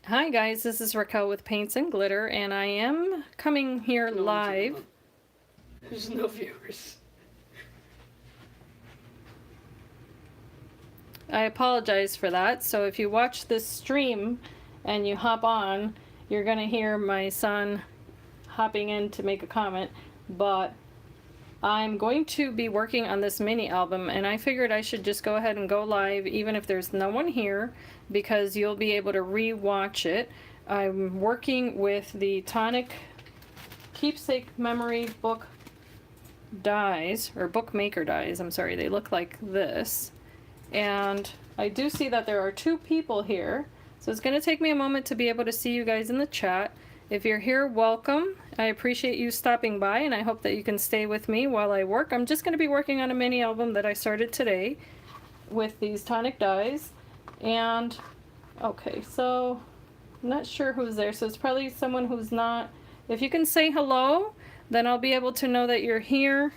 Hi guys, this is Raquel with Paints and Glitter, and I am coming here live. There's no viewers. I apologize for that. So if you watch this stream and you hop on, you're gonna hear my son hopping in to make a comment, but I'm going to be working on this mini album, and I figured I should just go ahead and go live even if there's no one here, because you'll be able to re-watch it. I'm working with the Tonic Keepsake memory book dies, or bookmaker dies, I'm sorry, they look like this. And I do see that there are 2 people here, so it's going to take me a moment to be able to see you guys in the chat. If you're here, welcome. I appreciate you stopping by, and I hope that you can stay with me while I work. I'm just going to be working on a mini album that I started today with these Tonic dies. And, okay, so I'm not sure who's there, so it's probably someone who's not. If you can say hello, then I'll be able to know that you're here,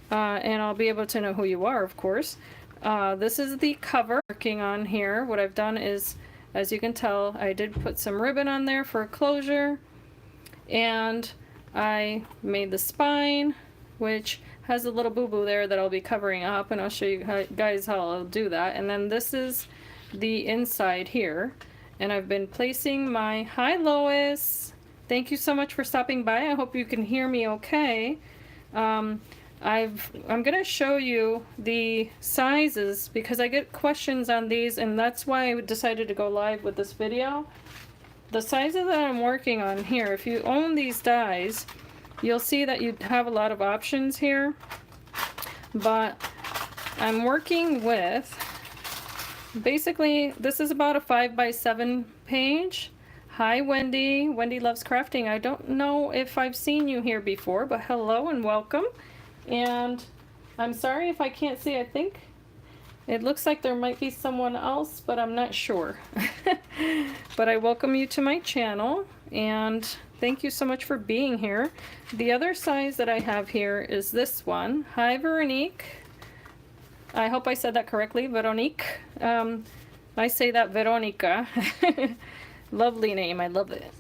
and I'll be able to know who you are, of course. This is the cover working on here. What I've done is, as you can tell, I did put some ribbon on there for closure, and I made the spine, which has a little boo-boo there that I'll be covering up, and I'll show you guys how I'll do that. And then this is the inside here, and I've been placing my, hi Lois, thank you so much for stopping by. I hope you can hear me okay. I'm gonna show you the sizes because I get questions on these, and that's why I decided to go live with this video. The sizes that I'm working on here, if you own these dies, you'll see that you have a lot of options here, but I'm working with, basically, this is about a 5x7 page. Hi Wendy, Wendy Loves Crafting. I don't know if I've seen you here before, but hello and welcome. And I'm sorry if I can't see, I think it looks like there might be someone else, but I'm not sure. But I welcome you to my channel, and thank you so much for being here. The other size that I have here is this one. Hi Veronique. I hope I said that correctly, Veronique. I say that Veronica. Lovely name, I love it.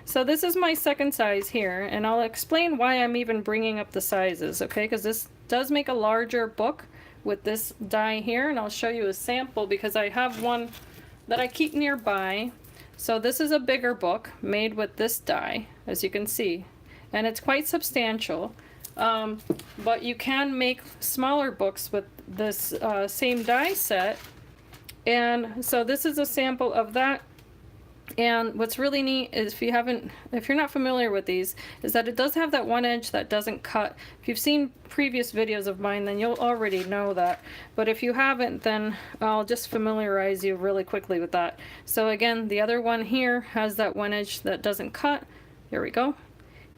So this is my second size here, and I'll explain why I'm even bringing up the sizes, okay? Because this does make a larger book with this die here, and I'll show you a sample because I have one that I keep nearby. So this is a bigger book made with this die, as you can see, and it's quite substantial. But you can make smaller books with this same die set, and so this is a sample of that. And what's really neat is, if you're not familiar with these, is that it does have that one edge that doesn't cut. If you've seen previous videos of mine, then you'll already know that. But if you haven't, then I'll just familiarize you really quickly with that. So again, the other one here has that one edge that doesn't cut. Here we go.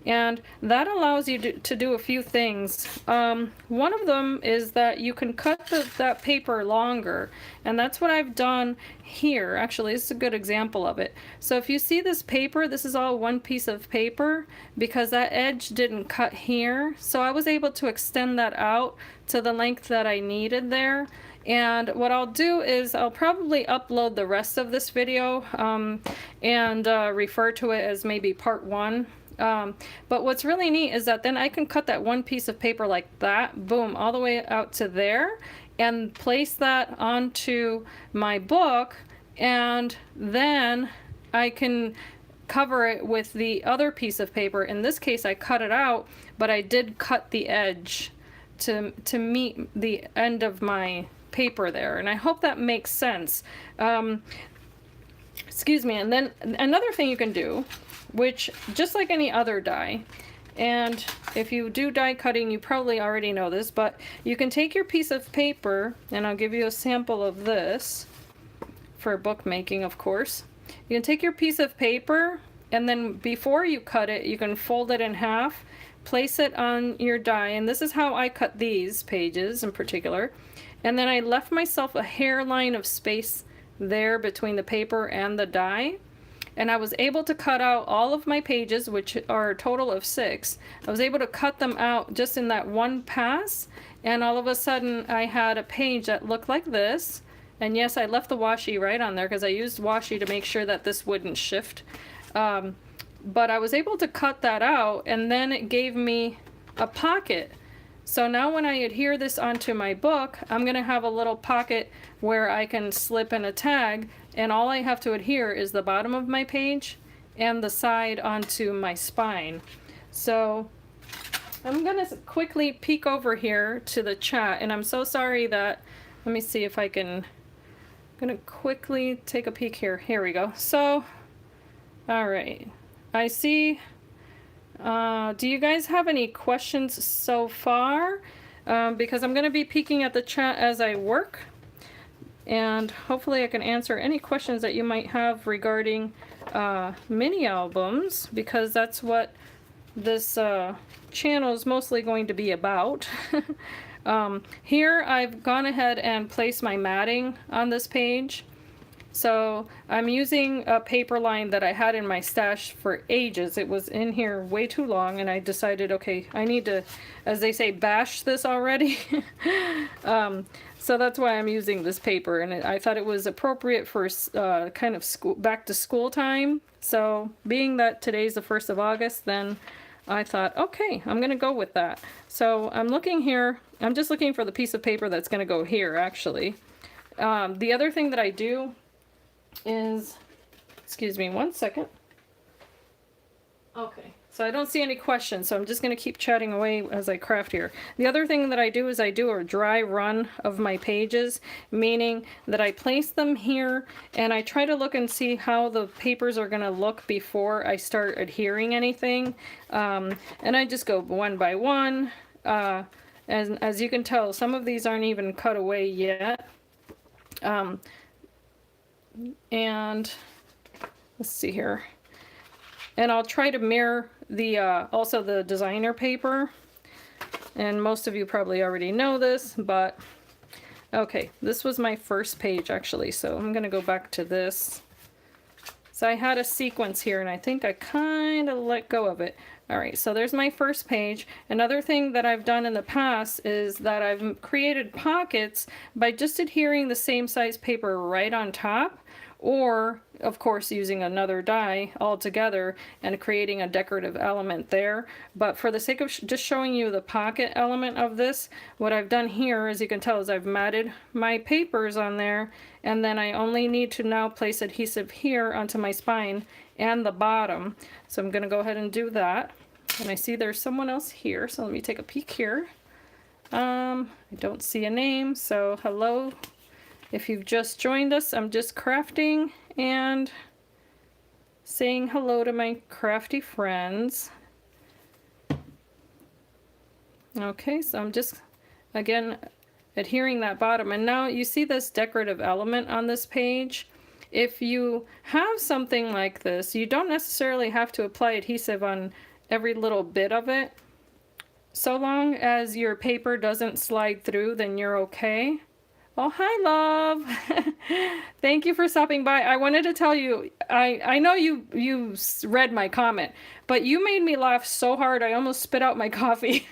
And that allows you to do a few things. One of them is that you can cut that paper longer, and that's what I've done here. Actually, this is a good example of it. So if you see this paper, this is all one piece of paper because that edge didn't cut here. So I was able to extend that out to the length that I needed there. And what I'll do is I'll probably upload the rest of this video and refer to it as maybe part 1. But what's really neat is that then I can cut that one piece of paper like that, boom, all the way out to there, and place that onto my book, and then I can cover it with the other piece of paper. In this case, I cut it out, but I did cut the edge to meet the end of my paper there, and I hope that makes sense. Excuse me. And then another thing you can do, which just like any other die, and if you do die cutting, you probably already know this, but you can take your piece of paper, and I'll give you a sample of this for bookmaking, of course. You can take your piece of paper, and then before you cut it, you can fold it in half, place it on your die, and this is how I cut these pages in particular. And then I left myself a hairline of space there between the paper and the die. And I was able to cut out all of my pages, which are a total of 6. I was able to cut them out just in that one pass, and all of a sudden I had a page that looked like this, And yes, I left the washi right on there because I used washi to make sure that this wouldn't shift. But I was able to cut that out, and then it gave me a pocket. So now when I adhere this onto my book, I'm going to have a little pocket where I can slip in a tag, and all I have to adhere is the bottom of my page and the side onto my spine. So I'm going to quickly peek over here to the chat, and I'm so sorry that, let me see if I can, I'm going to quickly take a peek here. Here we go. So, all right. I see. Do you guys have any questions so far? Because I'm going to be peeking at the chat as I work, and hopefully I can answer any questions that you might have regarding mini albums, because that's what this channel is mostly going to be about. Here I've gone ahead and placed my matting on this page. So I'm using a paper line that I had in my stash for ages. It was in here way too long, and I decided, okay, I need to, as they say, bash this already. So that's why I'm using this paper, and I thought it was appropriate for kind of school, back to school time. So being that today's the 1st of August, then I thought, okay, I'm gonna go with that. So I'm looking here, I'm just looking for the piece of paper that's gonna go here, actually. The other thing that I do is, excuse me one second. Okay, so I don't see any questions, so I'm just going to keep chatting away as I craft here. The other thing that I do is I do a dry run of my pages, meaning that I place them here and I try to look and see how the papers are going to look before I start adhering anything. And I just go one by one. As you can tell, some of these aren't even cut away yet. And let's see here, and I'll try to mirror the also the designer paper, and most of you probably already know this, but okay, this was my first page actually, so I'm gonna go back to this. So I had a sequence here, and I think I kind of let go of it. All right, so there's my first page. Another thing that I've done in the past is that I've created pockets by just adhering the same size paper right on top, or of course using another die altogether and creating a decorative element there. But for the sake of just showing you the pocket element of this, what I've done here, as you can tell, is I've matted my papers on there, and then I only need to now place adhesive here onto my spine and the bottom. So I'm going to go ahead and do that. And I see there's someone else here, so let me take a peek here. I don't see a name, so hello. If you've just joined us, I'm just crafting and saying hello to my crafty friends. Okay, so I'm just, again, adhering that bottom. And now you see this decorative element on this page. If you have something like this, you don't necessarily have to apply adhesive on every little bit of it. So long as your paper doesn't slide through, then you're okay. Oh, hi, love. Thank you for stopping by. I wanted to tell you, I know you read my comment, but you made me laugh so hard I almost spit out my coffee.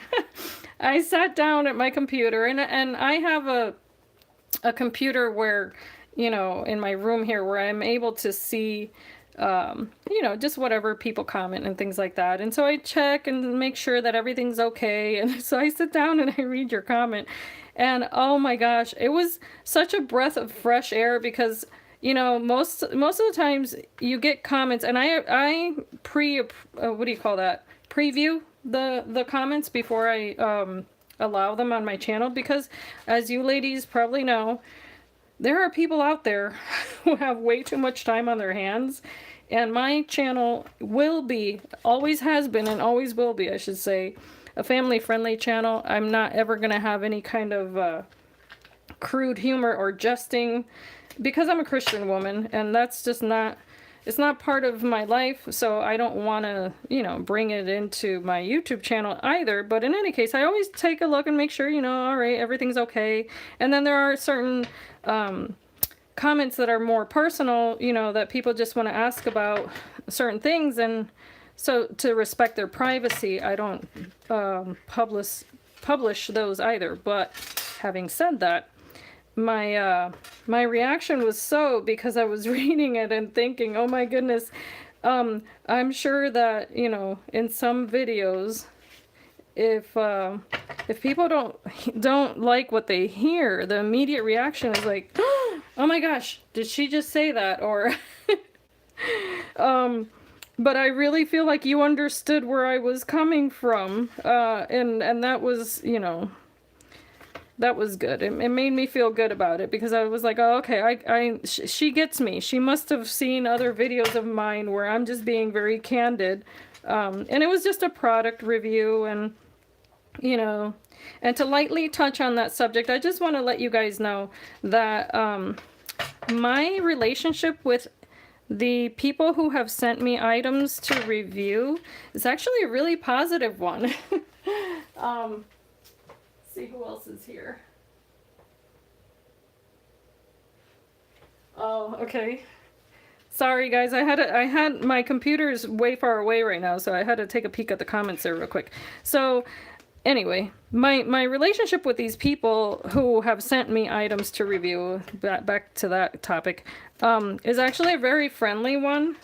I sat down at my computer, and I have a computer where, you know, in my room here, where I'm able to see, you know, just whatever people comment and things like that. And so I check and make sure that everything's okay. And so I sit down and I read your comment. And oh my gosh, it was such a breath of fresh air, because, you know, most of the times you get comments, and I what do you call that? Preview the comments before I allow them on my channel, because as you ladies probably know, there are people out there who have way too much time on their hands, and my channel will be, always has been, and always will be, I should say, a family-friendly channel. I'm not ever going to have any kind of crude humor or jesting, because I'm a Christian woman, and that's just not, it's not part of my life, so I don't want to, you know, bring it into my YouTube channel either. But in any case, I always take a look and make sure, you know, all right, everything's okay. And then there are certain comments that are more personal, you know, that people just want to ask about certain things, and so to respect their privacy, I don't publish those either. But having said that, my reaction was so because I was reading it and thinking, oh my goodness, I'm sure that, you know, in some videos, if people don't like what they hear, the immediate reaction is like, oh my gosh, did she just say that? Or but I really feel like you understood where I was coming from, and that was, you know, that was good. It made me feel good about it because I was like, oh, okay, she gets me. She must have seen other videos of mine where I'm just being very candid, and it was just a product review. And you know, and to lightly touch on that subject, I just want to let you guys know that my relationship with the people who have sent me items to review is actually a really positive one. See who else is here. Oh, okay. Sorry guys, I had my computer's way far away right now, so I had to take a peek at the comments there real quick. So anyway, my relationship with these people who have sent me items to review, back to that topic, is actually a very friendly one.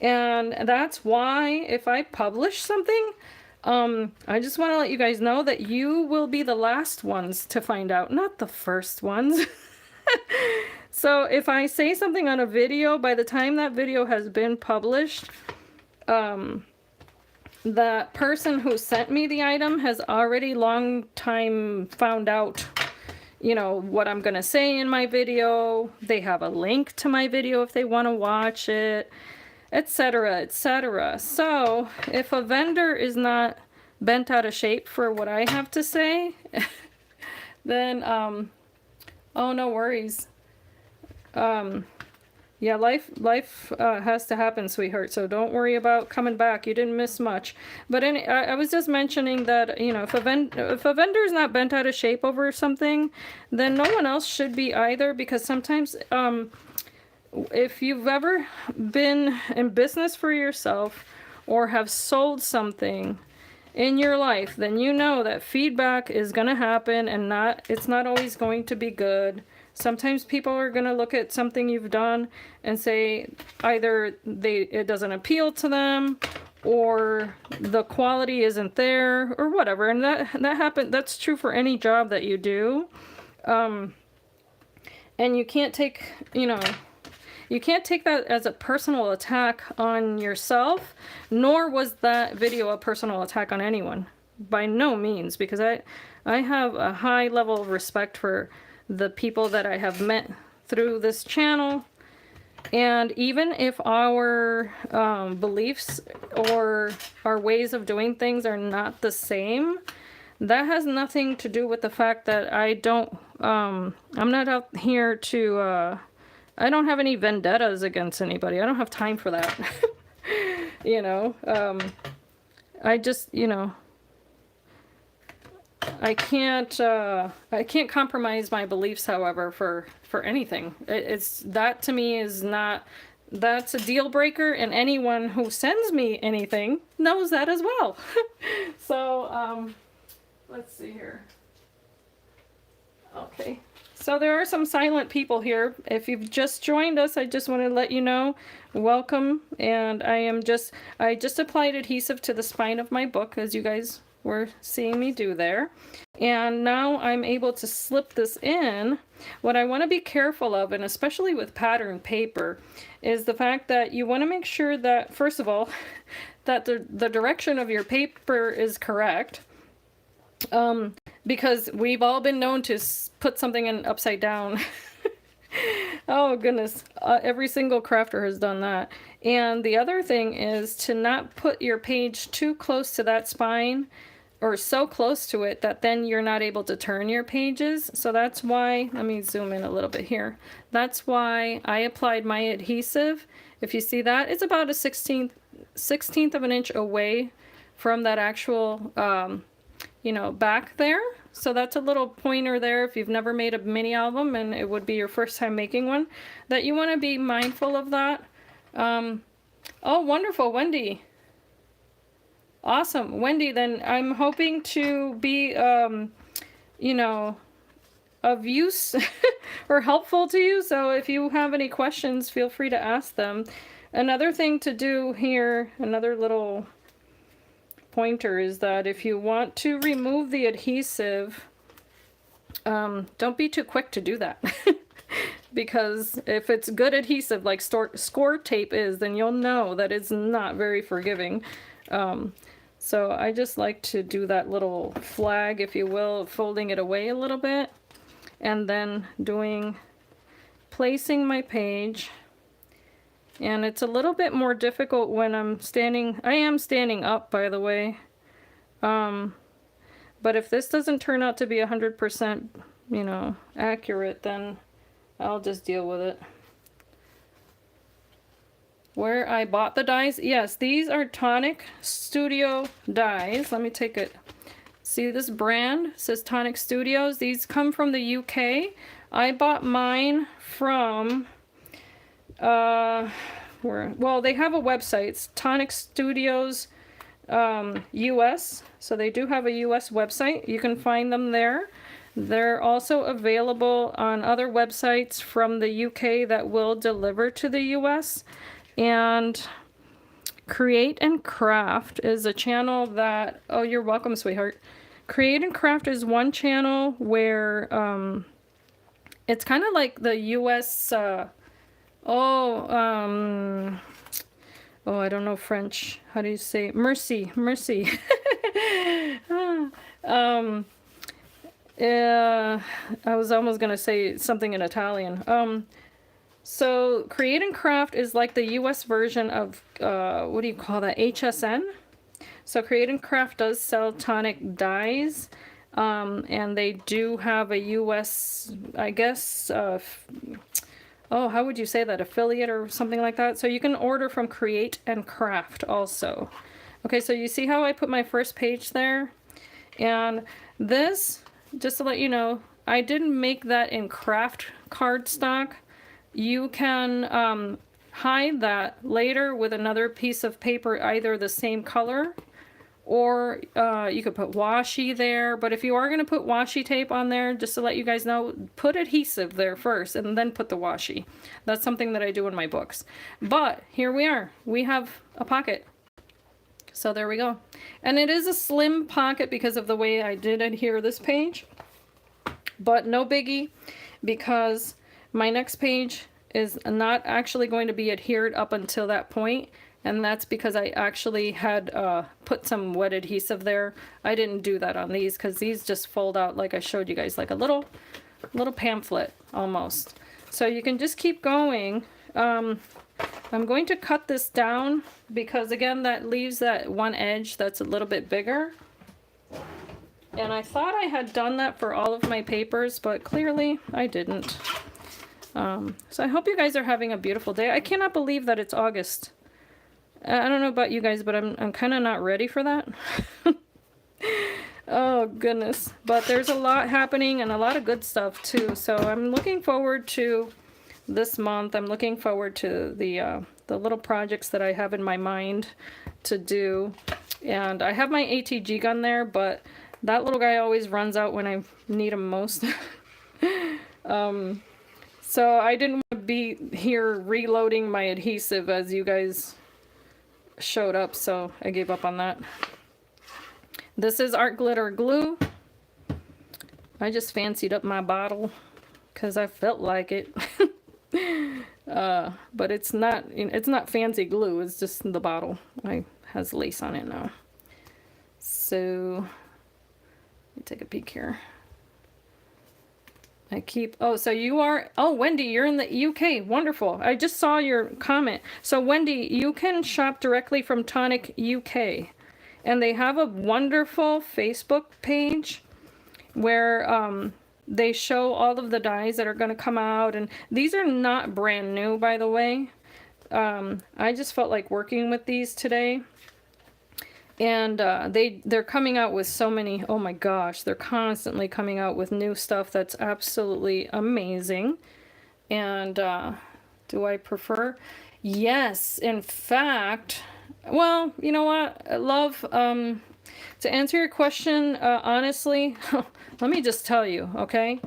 And that's why if I publish something, I just want to let you guys know that you will be the last ones to find out, not the first ones. So if I say something on a video, by the time that video has been published, that person who sent me the item has already long time found out, you know, what I'm going to say in my video. They have a link to my video if they want to watch it, etc., etc. So if a vendor is not bent out of shape for what I have to say, then, oh, no worries. Yeah, life has to happen, sweetheart, so don't worry about coming back. You didn't miss much. But I was just mentioning that, you know, if a vendor is not bent out of shape over something, then no one else should be either, because sometimes if you've ever been in business for yourself or have sold something in your life, then you know that feedback is going to happen, and it's not always going to be good. Sometimes people are going to look at something you've done and say either it doesn't appeal to them, or the quality isn't there, or whatever. And that's true for any job that you do. And you can't take, you know, you can't take that as a personal attack on yourself, nor was that video a personal attack on anyone. By no means, because I have a high level of respect for the people that I have met through this channel. And even if our beliefs or our ways of doing things are not the same, that has nothing to do with the fact that I'm not out here to, I don't have any vendettas against anybody. I don't have time for that. You know, I just, you know, I can't compromise my beliefs, however, for anything. It's that to me is not, that's a deal breaker, and anyone who sends me anything knows that as well. So, let's see here. Okay. So there are some silent people here. If you've just joined us, I just want to let you know, welcome. And I just applied adhesive to the spine of my book, as you guys were seeing me do there. And now I'm able to slip this in. What I want to be careful of, and especially with pattern paper, is the fact that you want to make sure that, first of all, that the direction of your paper is correct. Because we've all been known to put something in upside down. Oh goodness, every single crafter has done that. And the other thing is to not put your page too close to that spine, or so close to it that then you're not able to turn your pages. So that's why, let me zoom in a little bit here. That's why I applied my adhesive. If you see that, it's about a 16th of an inch away from that actual, you know, back there. So that's a little pointer there if you've never made a mini album and it would be your first time making one, that you want to be mindful of that. Oh, wonderful, Wendy. Awesome, Wendy. Then I'm hoping to be, you know, of use or helpful to you. So if you have any questions, feel free to ask them. Another thing to do here, another little pointer, is that if you want to remove the adhesive, don't be too quick to do that. Because if it's good adhesive like score tape is, then you'll know that it's not very forgiving. So I just like to do that little flag, if you will, folding it away a little bit, and then placing my page. And it's a little bit more difficult when I'm standing. I am standing up, by the way. But if this doesn't turn out to be 100%, you know, accurate, then I'll just deal with it. Where I bought the dies, yes, these are Tonic Studio dies. Let me take it. See this brand? It says Tonic Studios. These come from the UK. I bought mine from well, they have a website. It's Tonic Studios US. So they do have a US website. You can find them there. They're also available on other websites from the UK that will deliver to the US. And Create and Craft is a channel that, oh, you're welcome, sweetheart. Create and Craft is one channel where it's kind of like the US I don't know French. How do you say mercy? I was almost gonna say something in Italian. So Create and Craft is like the US version of what do you call that? HSN. So Create and Craft does sell Tonic dies, and they do have a US, I guess, how would you say that? Affiliate or something like that. So you can order from Create and Craft also. Okay, so you see how I put my first page there? And this, just to let you know, I didn't make that in craft cardstock. You can hide that later with another piece of paper, either the same color, or you could put washi there. But if you are going to put washi tape on there, just to let you guys know, put adhesive there first and then put the washi. That's something that I do in my books. But here we are. We have a pocket. So there we go. And it is a slim pocket because of the way I did adhere this page. But no biggie, because my next page is not actually going to be adhered up until that point. And that's because I actually had put some wet adhesive there. I didn't do that on these because these just fold out like I showed you guys, like a little pamphlet almost. So you can just keep going. I'm going to cut this down because, again, that leaves that one edge that's a little bit bigger. And I thought I had done that for all of my papers, but clearly I didn't. So I hope you guys are having a beautiful day. I cannot believe that it's August. I don't know about you guys, but I'm kind of not ready for that. Oh, goodness. But there's a lot happening and a lot of good stuff, too. So I'm looking forward to this month. I'm looking forward to the little projects that I have in my mind to do. And I have my ATG gun there, but that little guy always runs out when I need him most. So I didn't want to be here reloading my adhesive as you guys showed up, so I gave up on that. This is art glitter glue. I just fancied up my bottle because I felt like it. But it's not fancy glue, it's just the bottle. It has lace on it now. So let me take a peek here. Wendy, you're in the UK. Wonderful. I just saw your comment. So Wendy, you can shop directly from Tonic UK. And they have a wonderful Facebook page where they show all of the dies that are going to come out. And these are not brand new, by the way. I just felt like working with these today. And they're coming out with so many, oh my gosh, they're constantly coming out with new stuff that's absolutely amazing. And do I prefer? Yes, in fact, well, you know what, love, to answer your question, honestly, let me just tell you, okay?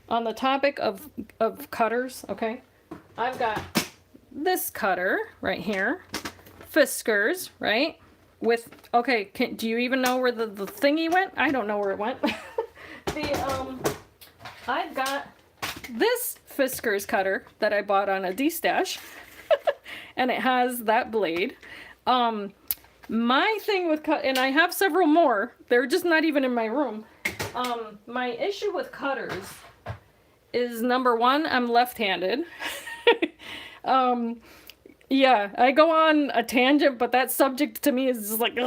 on the topic of cutters, okay, I've got this cutter right here, Fiskars, right? With, okay, do you even know where the thingy went? I don't know where it went. I've got this Fiskars cutter that I bought on a D-stash, and it has that blade. My thing with and I have several more. They're just not even in my room. My issue with cutters is, number one, I'm left-handed. Yeah, I go on a tangent, but that subject to me is just like,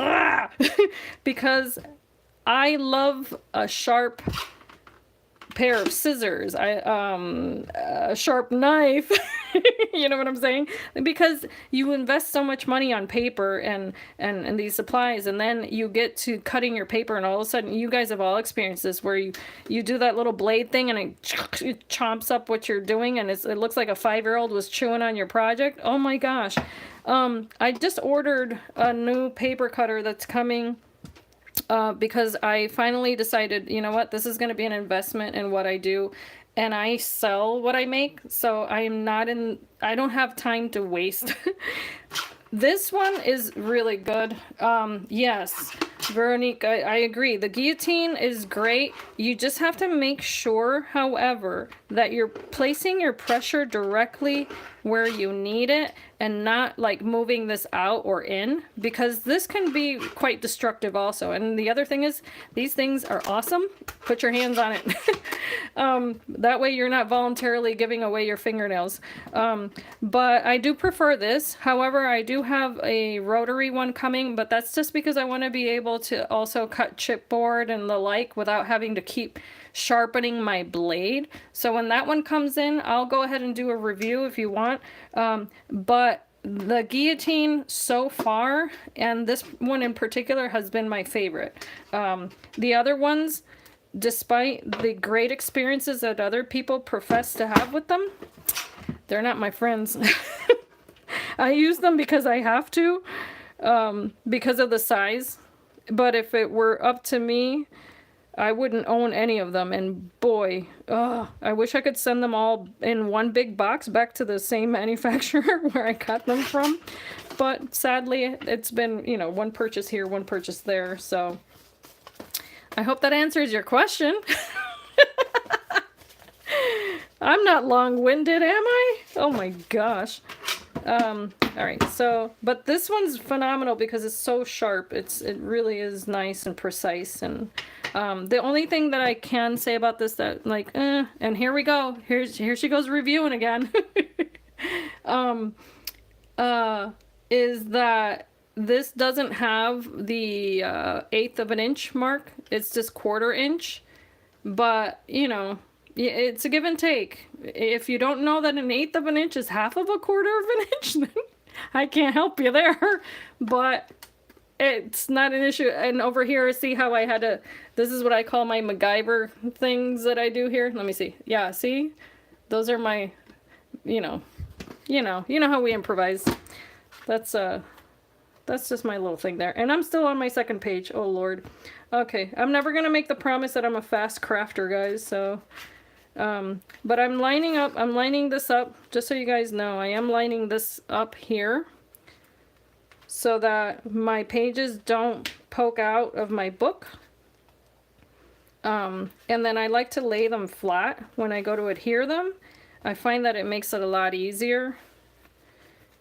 because I love a sharp pair of scissors, a sharp knife, you know what I'm saying? Because you invest so much money on paper and these supplies, and then you get to cutting your paper, and all of a sudden, you guys have all experienced this, where you do that little blade thing, and it chomps up what you're doing, and it looks like a 5-year-old was chewing on your project. Oh my gosh. I just ordered a new paper cutter that's coming, because I finally decided, you know what, this is going to be an investment in what I do, and I sell what I make, so I don't have time to waste. This one is really good. Yes, Veronique, I agree. The guillotine is great. You just have to make sure, however, that you're placing your pressure directly where you need it, and not like moving this out or in, because this can be quite destructive also. And the other thing is, these things are awesome. Put your hands on it. That way you're not voluntarily giving away your fingernails. But I do prefer this. However, I do have a rotary one coming, but that's just because I want to be able to also cut chipboard and the like without having to keep sharpening my blade. So when that one comes in, I'll go ahead and do a review if you want. But the guillotine so far, and this one in particular, has been my favorite. The other ones, despite the great experiences that other people profess to have with them, they're not my friends. I use them because I have to, because of the size. But if it were up to me, I wouldn't own any of them. And boy, I wish I could send them all in one big box back to the same manufacturer where I got them from. But sadly, it's been, you know, one purchase here, one purchase there. So I hope that answers your question. I'm not long-winded, am I? Oh my gosh. All right, so, but this one's phenomenal because it's so sharp. It really is nice and precise. And the only thing that I can say about this that, like, and here we go. Here she goes reviewing again. Is that this doesn't have the 1/8 of an inch mark. It's just 1/4 inch. But, you know, it's a give and take. If you don't know that an 1/8 of an inch is half of a 1/4 of an inch, then I can't help you there. But it's not an issue. And over here, see how I had to, this is what I call my MacGyver things that I do here. Let me see. Yeah, see? Those are my, you know how we improvise. That's just my little thing there. And I'm still on my second page. Oh, Lord. Okay, I'm never going to make the promise that I'm a fast crafter, guys, so... but I'm lining this up, just so you guys know, I am lining this up here so that my pages don't poke out of my book. And then I like to lay them flat when I go to adhere them. I find that it makes it a lot easier.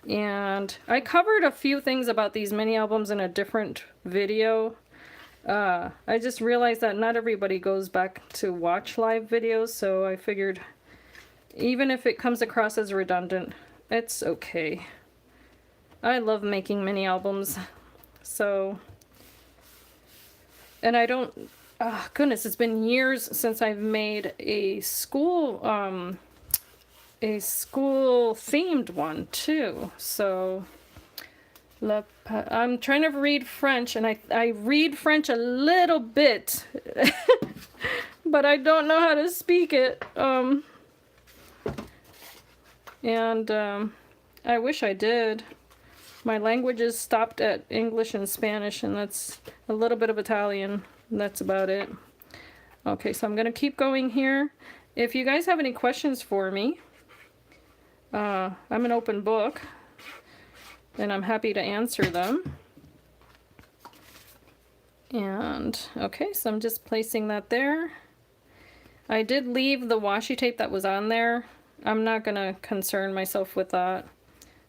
And I covered a few things about these mini albums in a different video. I just realized that not everybody goes back to watch live videos, so I figured even if it comes across as redundant, it's okay. I love making mini albums, so... And I don't... Oh, goodness, it's been years since I've made a school themed one, too, so... I'm trying to read French, and I read French a little bit, but I don't know how to speak it. I wish I did. My languages stopped at English and Spanish, and that's a little bit of Italian. That's about it. Okay, so I'm going to keep going here, if you guys have any questions for me, I'm an open book, and I'm happy to answer them. And, okay, so I'm just placing that there. I did leave the washi tape that was on there. I'm not going to concern myself with that.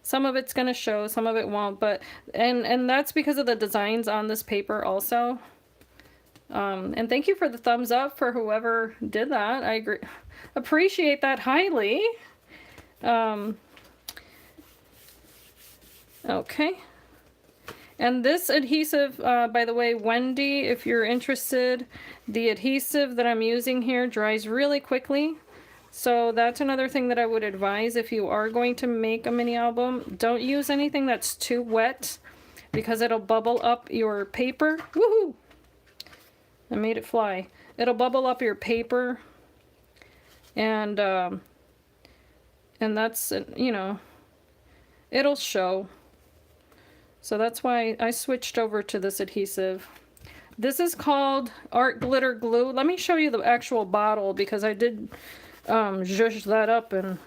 Some of it's going to show, some of it won't, but, and that's because of the designs on this paper also. And thank you for the thumbs up for whoever did that. I appreciate that highly. Okay. And this adhesive, by the way, Wendy, if you're interested, the adhesive that I'm using here dries really quickly. So that's another thing that I would advise if you are going to make a mini album. Don't use anything that's too wet because it'll bubble up your paper. Woohoo! I made it fly. It'll bubble up your paper. And that's, you know, it'll show. So that's why I switched over to this adhesive. This is called Art Glitter Glue. Let me show you the actual bottle because I did zhuzh that up and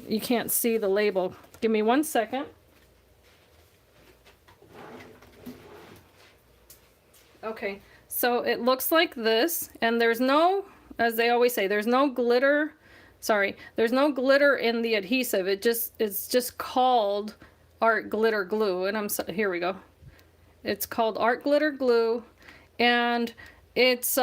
you can't see the label. Give me 1 second. Okay, so it looks like this, and there's no, as they always say, there's no glitter. Sorry, there's no glitter in the adhesive. It's just called Art Glitter Glue, and here we go. It's called Art Glitter Glue, and it's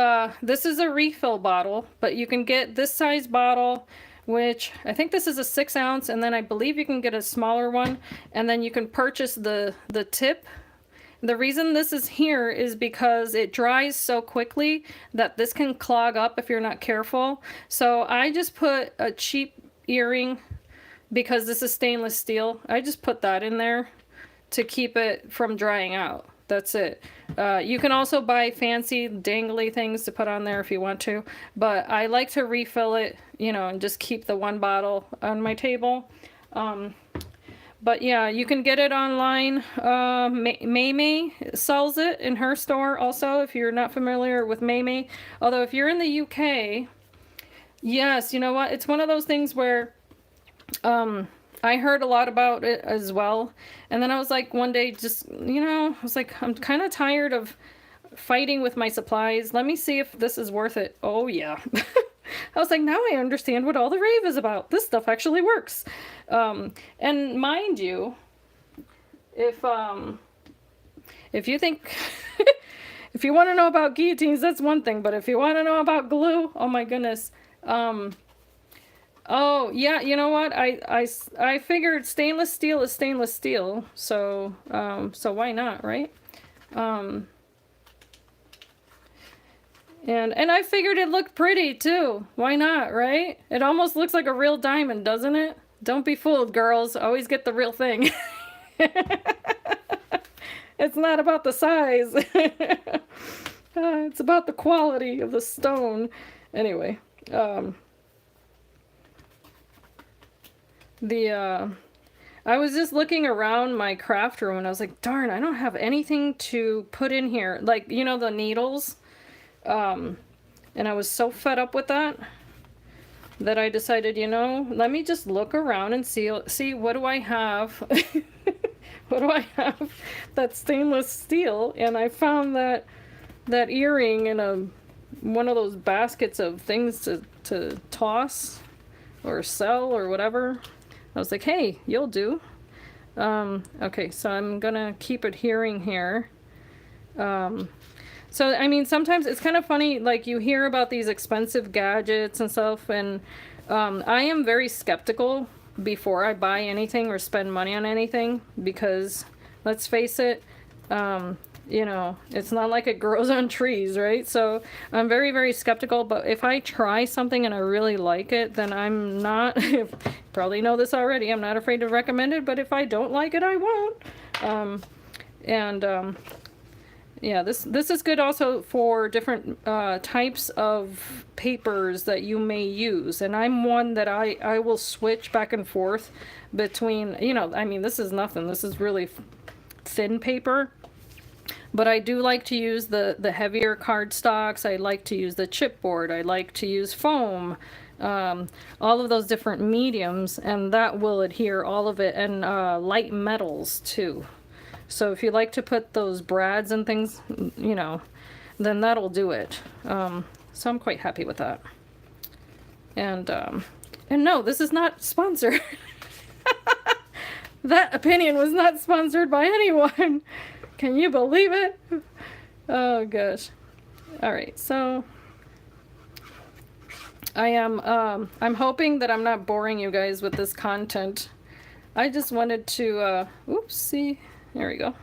this is a refill bottle, but you can get this size bottle, which I think this is a 6 ounce, and then I believe you can get a smaller one, and then you can purchase the tip. The reason this is here is because it dries so quickly that this can clog up if you're not careful. So I just put a cheap earring, because this is stainless steel. I just put that in there to keep it from drying out. That's it. You can also buy fancy dangly things to put on there if you want to, but I like to refill it, you know, and just keep the one bottle on my table. But yeah, you can get it online. May sells it in her store also, if you're not familiar with May. Although if you're in the UK, yes, you know what? It's one of those things where I heard a lot about it as well. And then I was like, one day, just, you know, I was like, I'm kind of tired of fighting with my supplies. Let me see if this is worth it. Oh, yeah. I was like, now I understand what all the rave is about. This stuff actually works. And mind you, if you think, if you want to know about guillotines, that's one thing. But if you want to know about glue, oh my goodness. Oh, yeah, you know what? I figured stainless steel is stainless steel, so why not, right? And I figured it looked pretty too. Why not, right? It almost looks like a real diamond, doesn't it? Don't be fooled, girls. Always get the real thing. It's not about the size. It's about the quality of the stone. Anyway, I was just looking around my craft room and I was like, darn, I don't have anything to put in here. Like, you know, the needles. And I was so fed up with that I decided, you know, let me just look around and see what do I have. What do I have that's stainless steel? And I found that earring in one of those baskets of things to toss or sell or whatever. I was like, hey, you'll do. Okay, so I'm gonna keep adhering here. So, I mean, sometimes it's kind of funny, like, you hear about these expensive gadgets and stuff, and I am very skeptical before I buy anything or spend money on anything, because, let's face it, you know, it's not like it grows on trees, right? So, I'm very, very skeptical, but if I try something and I really like it, then I'm not, you probably know this already, I'm not afraid to recommend it, but if I don't like it, I won't. Yeah, this is good also for different types of papers that you may use. And I'm one that I will switch back and forth between, you know, I mean, this is nothing. This is really thin paper. But I do like to use the heavier cardstocks. I like to use the chipboard. I like to use foam. all of those different mediums, and that will adhere all of it, and light metals too. So if you like to put those brads and things, you know, then that'll do it. So I'm quite happy with that. And no, this is not sponsored. That opinion was not sponsored by anyone. Can you believe it? Oh gosh. All right, so I'm hoping that I'm not boring you guys with this content. I just wanted to, oopsie, there we go,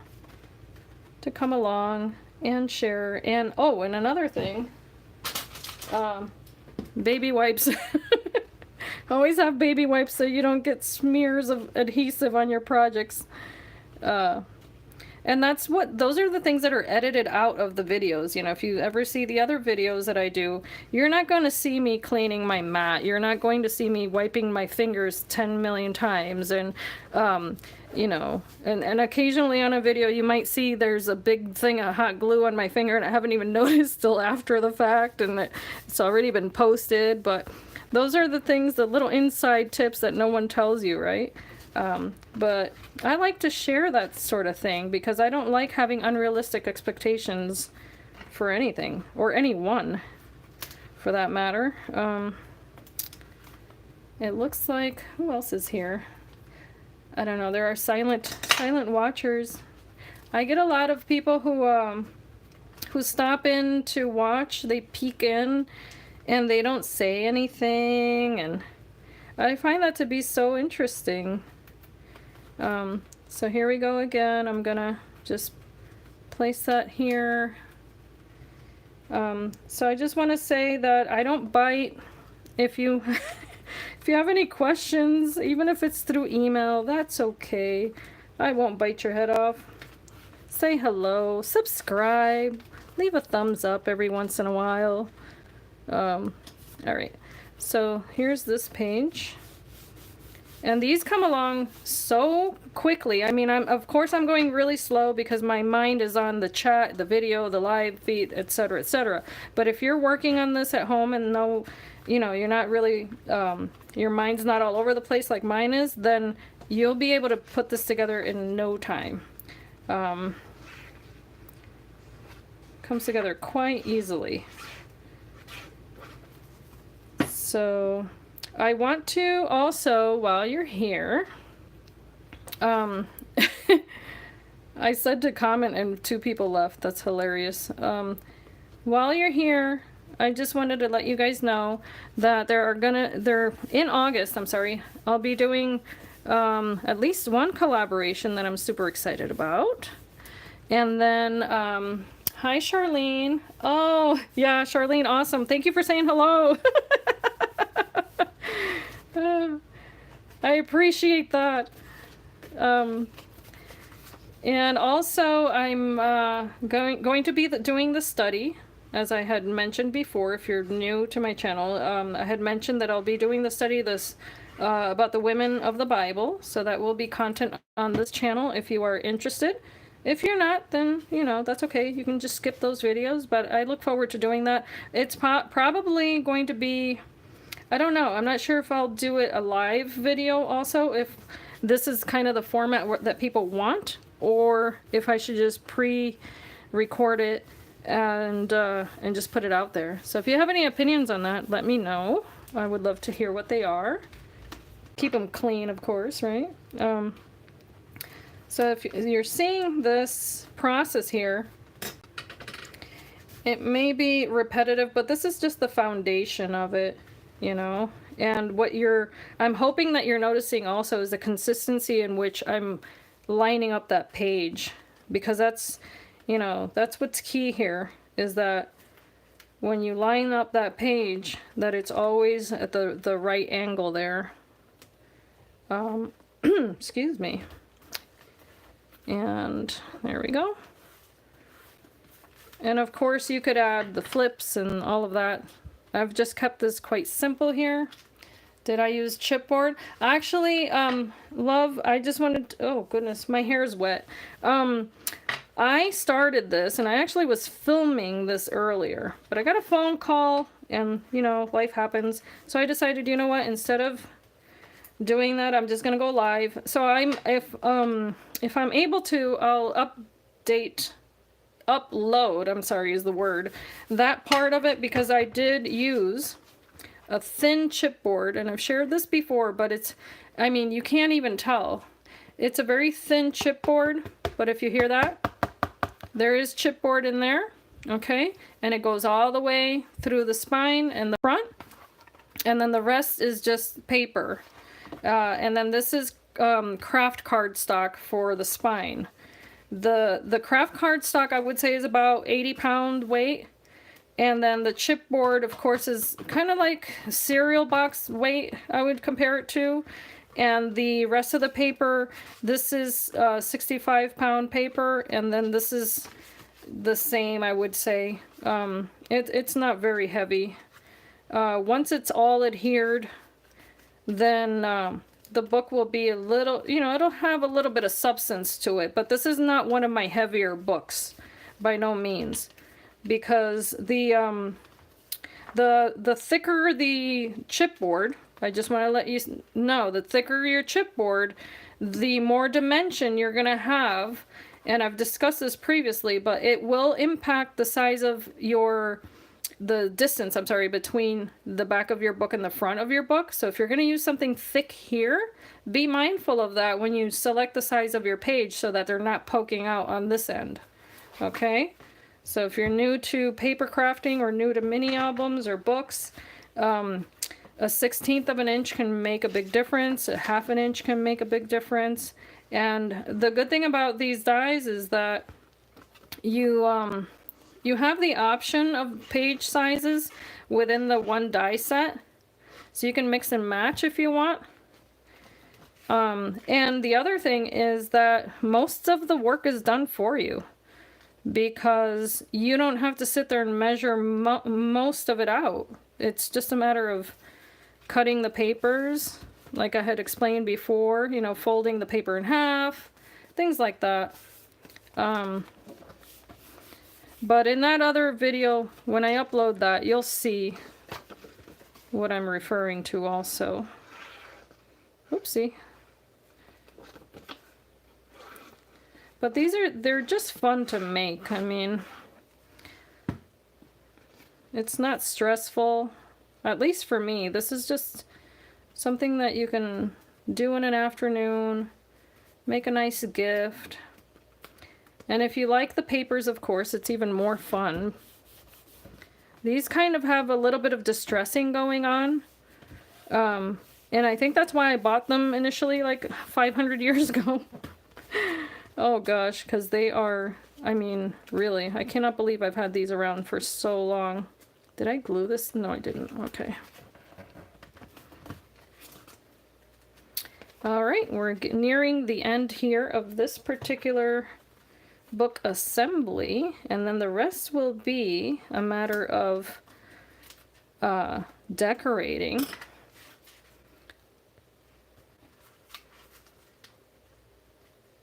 to come along and share. And oh, and another thing, baby wipes. Always have baby wipes so you don't get smears of adhesive on your projects. And those are the things that are edited out of the videos. You know, if you ever see the other videos that I do, you're not going to see me cleaning my mat. You're not going to see me wiping my fingers 10 million times. And, you know, and occasionally on a video you might see there's a big thing of hot glue on my finger and I haven't even noticed till after the fact, and it's already been posted. But those are the things, the little inside tips that no one tells you, right? But I like to share that sort of thing because I don't like having unrealistic expectations for anything, or anyone for that matter. It looks like, who else is here? I don't know, there are silent watchers. I get a lot of people who stop in to watch. They peek in and they don't say anything, and I find that to be so interesting. So here we go again. I'm gonna just place that here. So I just want to say that I don't bite. If you if you have any questions, even if it's through email, that's okay. I won't bite your head off. Say hello, subscribe, leave a thumbs up every once in a while. All right, so here's this page, and these come along so quickly. I mean, of course I'm going really slow because my mind is on the chat, the video, the live feed, etc., etc. But if you're working on this at home and you know, you're not really, your mind's not all over the place like mine is, then you'll be able to put this together in no time. Comes together quite easily. So I want to also, while you're here, I said to comment and 2 people left. That's hilarious. While you're here, I just wanted to let you guys know that they're in August, I'm sorry, I'll be doing at least one collaboration that I'm super excited about. And then, hi Charlene. Oh, yeah, Charlene, awesome. Thank you for saying hello. I appreciate that. And also I'm going to be doing the study, as I had mentioned before. If you're new to my channel, I had mentioned that I'll be doing the study about the women of the Bible, so that will be content on this channel if you are interested. If you're not, then, you know, that's okay. You can just skip those videos, but I look forward to doing that. It's probably going to be, I don't know, I'm not sure if I'll do it a live video also, if this is kind of the format that people want, or if I should just pre-record it and just put it out there. So if you have any opinions on that, let me know. I would love to hear what they are. Keep them clean, of course, right? So if you're seeing this process here, it may be repetitive, but this is just the foundation of it, you know. And what I'm hoping that you're noticing also is the consistency in which I'm lining up that page, because that's, you know, that's what's key here, is that when you line up that page, that it's always at the right angle there. Excuse me. And there we go. And of course you could add the flips and all of that. I've just kept this quite simple here. Did I use chipboard? Actually, I just wanted to, oh goodness, my hair is wet. I started this, and I actually was filming this earlier, but I got a phone call and you know, life happens. So I decided, you know what, instead of doing that, I'm just gonna go live. So if I'm able to, I'll upload, I'm sorry is the word, that part of it, because I did use a thin chipboard, and I've shared this before, but it's, I mean, you can't even tell. It's a very thin chipboard, but if you hear that, there is chipboard in there, okay? And it goes all the way through the spine and the front, and then the rest is just paper. And then this is craft cardstock for the spine. The craft cardstock, I would say, is about 80-pound weight. And then the chipboard, of course, is kind of like cereal box weight, I would compare it to. And the rest of the paper, this is 65-pound paper, and then this is the same, I would say. It's not very heavy. Once it's all adhered, then the book will be a little, you know, it'll have a little bit of substance to it, but this is not one of my heavier books, by no means. Because the thicker the chipboard, I just want to let you know, the thicker your chipboard, the more dimension you're going to have. And I've discussed this previously, but it will impact the size of the distance, I'm sorry, between the back of your book and the front of your book. So if you're going to use something thick here, be mindful of that when you select the size of your page so that they're not poking out on this end. Okay? So if you're new to paper crafting or new to mini albums or books, a 1/16 of an inch can make a big difference. A 1/2 inch can make a big difference. And the good thing about these dies is that you have the option of page sizes within the one die set. So you can mix and match if you want. And the other thing is that most of the work is done for you, because you don't have to sit there and measure most of it out. It's just a matter of cutting the papers, like I had explained before, you know, folding the paper in half, things like that. But in that other video, when I upload that, you'll see what I'm referring to also. Oopsie. But they're just fun to make. I mean, it's not stressful, at least for me. This is just something that you can do in an afternoon, make a nice gift. And if you like the papers, of course, it's even more fun. These kind of have a little bit of distressing going on. And I think that's why I bought them initially, like 500 years ago. Oh gosh, because they are, I mean, really, I cannot believe I've had these around for so long. Did I glue this? No, I didn't. Okay. All right, we're nearing the end here of this particular book assembly, and then the rest will be a matter of decorating.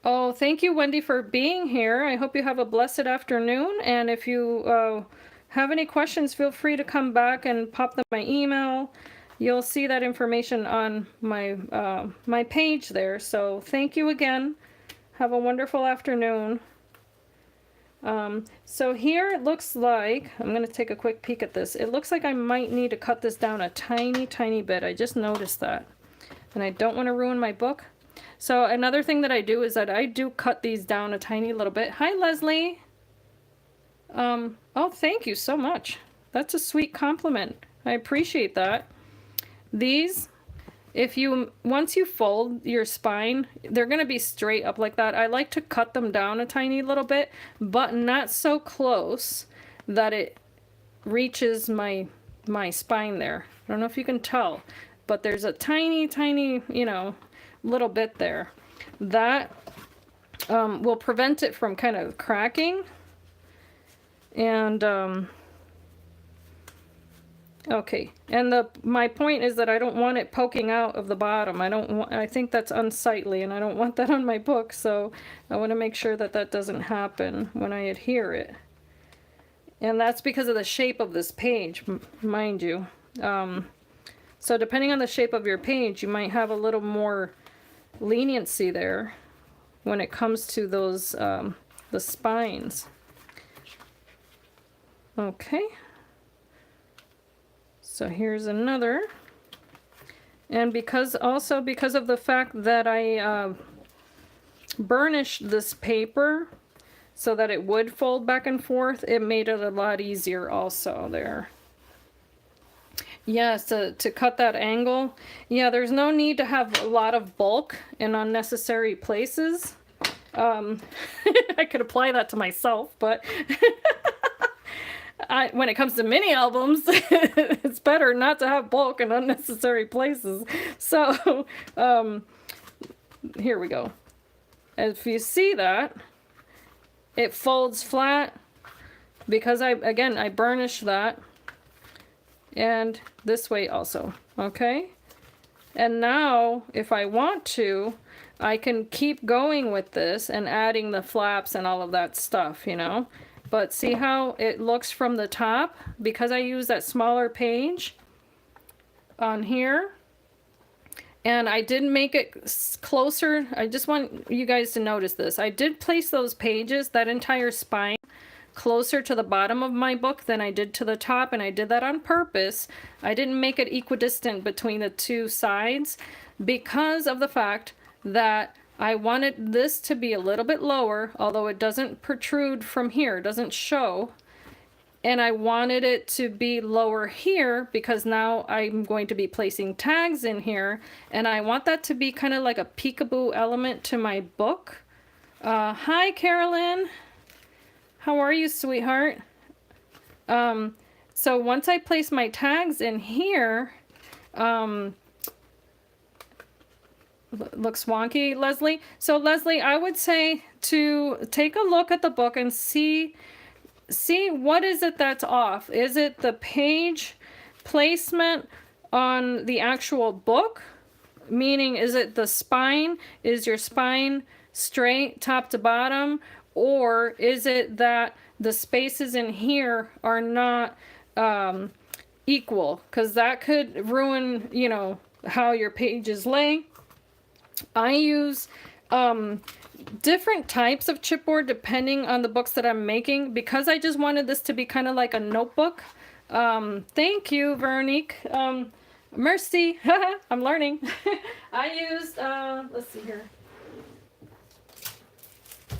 Oh, thank you, Wendy, for being here. I hope you have a blessed afternoon. And if you have any questions, feel free to come back and pop them my email. You'll see that information on my my page there. So thank you again. Have a wonderful afternoon. So here it looks like, I'm going to take a quick peek at this. It looks like I might need to cut this down a tiny bit. I just noticed that. And I don't want to ruin my book. So another thing that I do is that I do cut these down a tiny little bit. Hi, Leslie. Oh, thank you so much. That's a sweet compliment. I appreciate that. These, once you fold your spine, they're going to be straight up like that. I like to cut them down a tiny little bit, but not so close that it reaches my spine there. I don't know if you can tell, but there's a tiny, you know, little bit there that will prevent it from kind of cracking. And okay, and my point is that I don't want it poking out of the bottom. I think that's unsightly, and I don't want that on my book, so I want to make sure that that doesn't happen when I adhere it. And that's because of the shape of this page, mind you. So depending on the shape of your page, you might have a little more leniency there when it comes to those, the spines. Okay. So here's another. And because of the fact that I burnished this paper so that it would fold back and forth, it made it a lot easier also there. Yes, to cut that angle. Yeah, there's no need to have a lot of bulk in unnecessary places. I could apply that to myself, but when it comes to mini albums, it's better not to have bulk in unnecessary places. So, here we go. If you see that, it folds flat because I burnished that. And this way also, okay? And now, if I want to, I can keep going with this and adding the flaps and all of that stuff, you know? But see how it looks from the top? Because I use that smaller page on here. And I did make it closer. I just want you guys to notice this. I did place those pages, that entire spine, closer to the bottom of my book than I did to the top, and I did that on purpose. I didn't make it equidistant between the two sides because of the fact that I wanted this to be a little bit lower, although it doesn't protrude from here, it doesn't show. And I wanted it to be lower here because now I'm going to be placing tags in here, and I want that to be kind of like a peekaboo element to my book. Hi, Carolyn. How are you, sweetheart? So once I place my tags in here, looks wonky, Leslie. So Leslie, I would say to take a look at the book and see what is it that's off. Is it the page placement on the actual book? Meaning, is it the spine? Is your spine straight top to bottom? Or is it that the spaces in here are not equal? Because that could ruin, you know, how your pages lay. I use different types of chipboard depending on the books that I'm making, because I just wanted this to be kind of like a notebook. Thank you, Veronique. Mercy. I'm learning. I used, let's see here.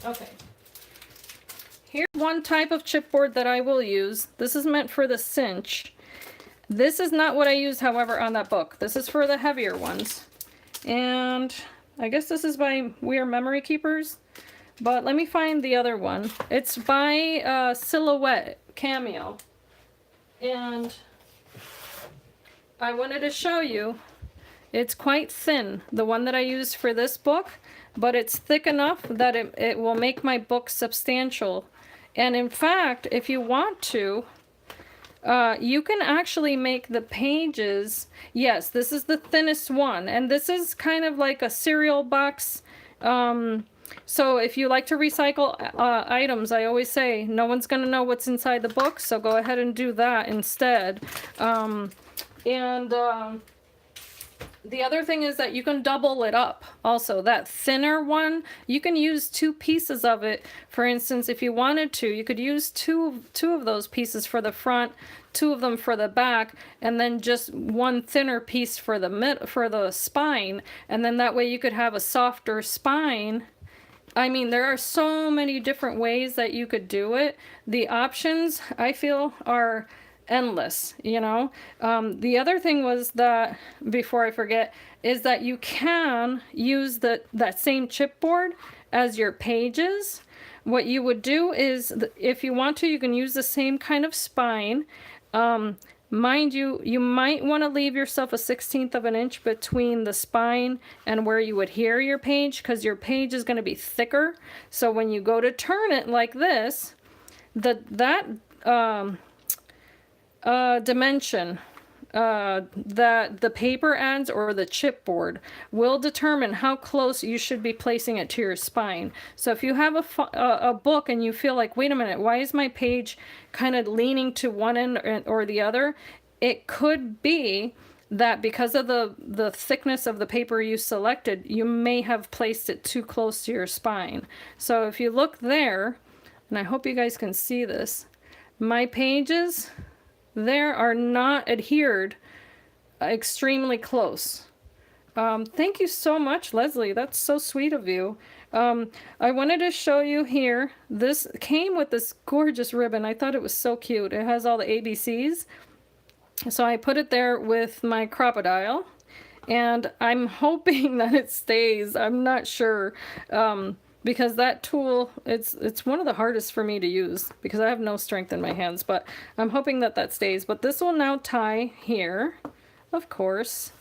Okay. Here's one type of chipboard that I will use. This is meant for the cinch. This is not what I used, however, on that book. This is for the heavier ones. And I guess this is by We Are Memory Keepers. But let me find the other one. It's by Silhouette, Cameo. And I wanted to show you. It's quite thin, the one that I used for this book. But it's thick enough that it will make my book substantial. And in fact, if you want to, you can actually make the pages. Yes, this is the thinnest one, and this is kind of like a cereal box. So if you like to recycle items, I always say no one's going to know what's inside the book, so go ahead and do that instead. The other thing is that you can double it up also. That thinner one, you can use 2 pieces of it. For instance, if you wanted to, you could use two of those pieces for the front, 2 of them for the back, and then just 1 thinner piece for the spine. And then that way you could have a softer spine. I mean, there are so many different ways that you could do it. The options, I feel, are endless, you know. The other thing was that, before I forget, is that you can use that same chipboard as your pages. What you would do is, if you want to, you can use the same kind of spine. Mind you, you might want to leave yourself a 1/16 of an inch between the spine and where you adhere your page, because your page is going to be thicker. So when you go to turn it like this, that dimension that the paper ends or the chipboard will determine how close you should be placing it to your spine. So if you have a book and you feel like, wait a minute, why is my page kind of leaning to one end or the other? It could be that because of the thickness of the paper you selected, you may have placed it too close to your spine. So if you look there, and I hope you guys can see this, my pages there are not adhered extremely close. Thank you so much, Leslie. That's so sweet of you. I wanted to show you here. This came with this gorgeous ribbon. I thought it was so cute. It has all the ABCs. So I put it there with my crocodile, and I'm hoping that it stays. I'm not sure. Because that tool, it's one of the hardest for me to use because I have no strength in my hands, but I'm hoping that that stays. But this will now tie here, of course.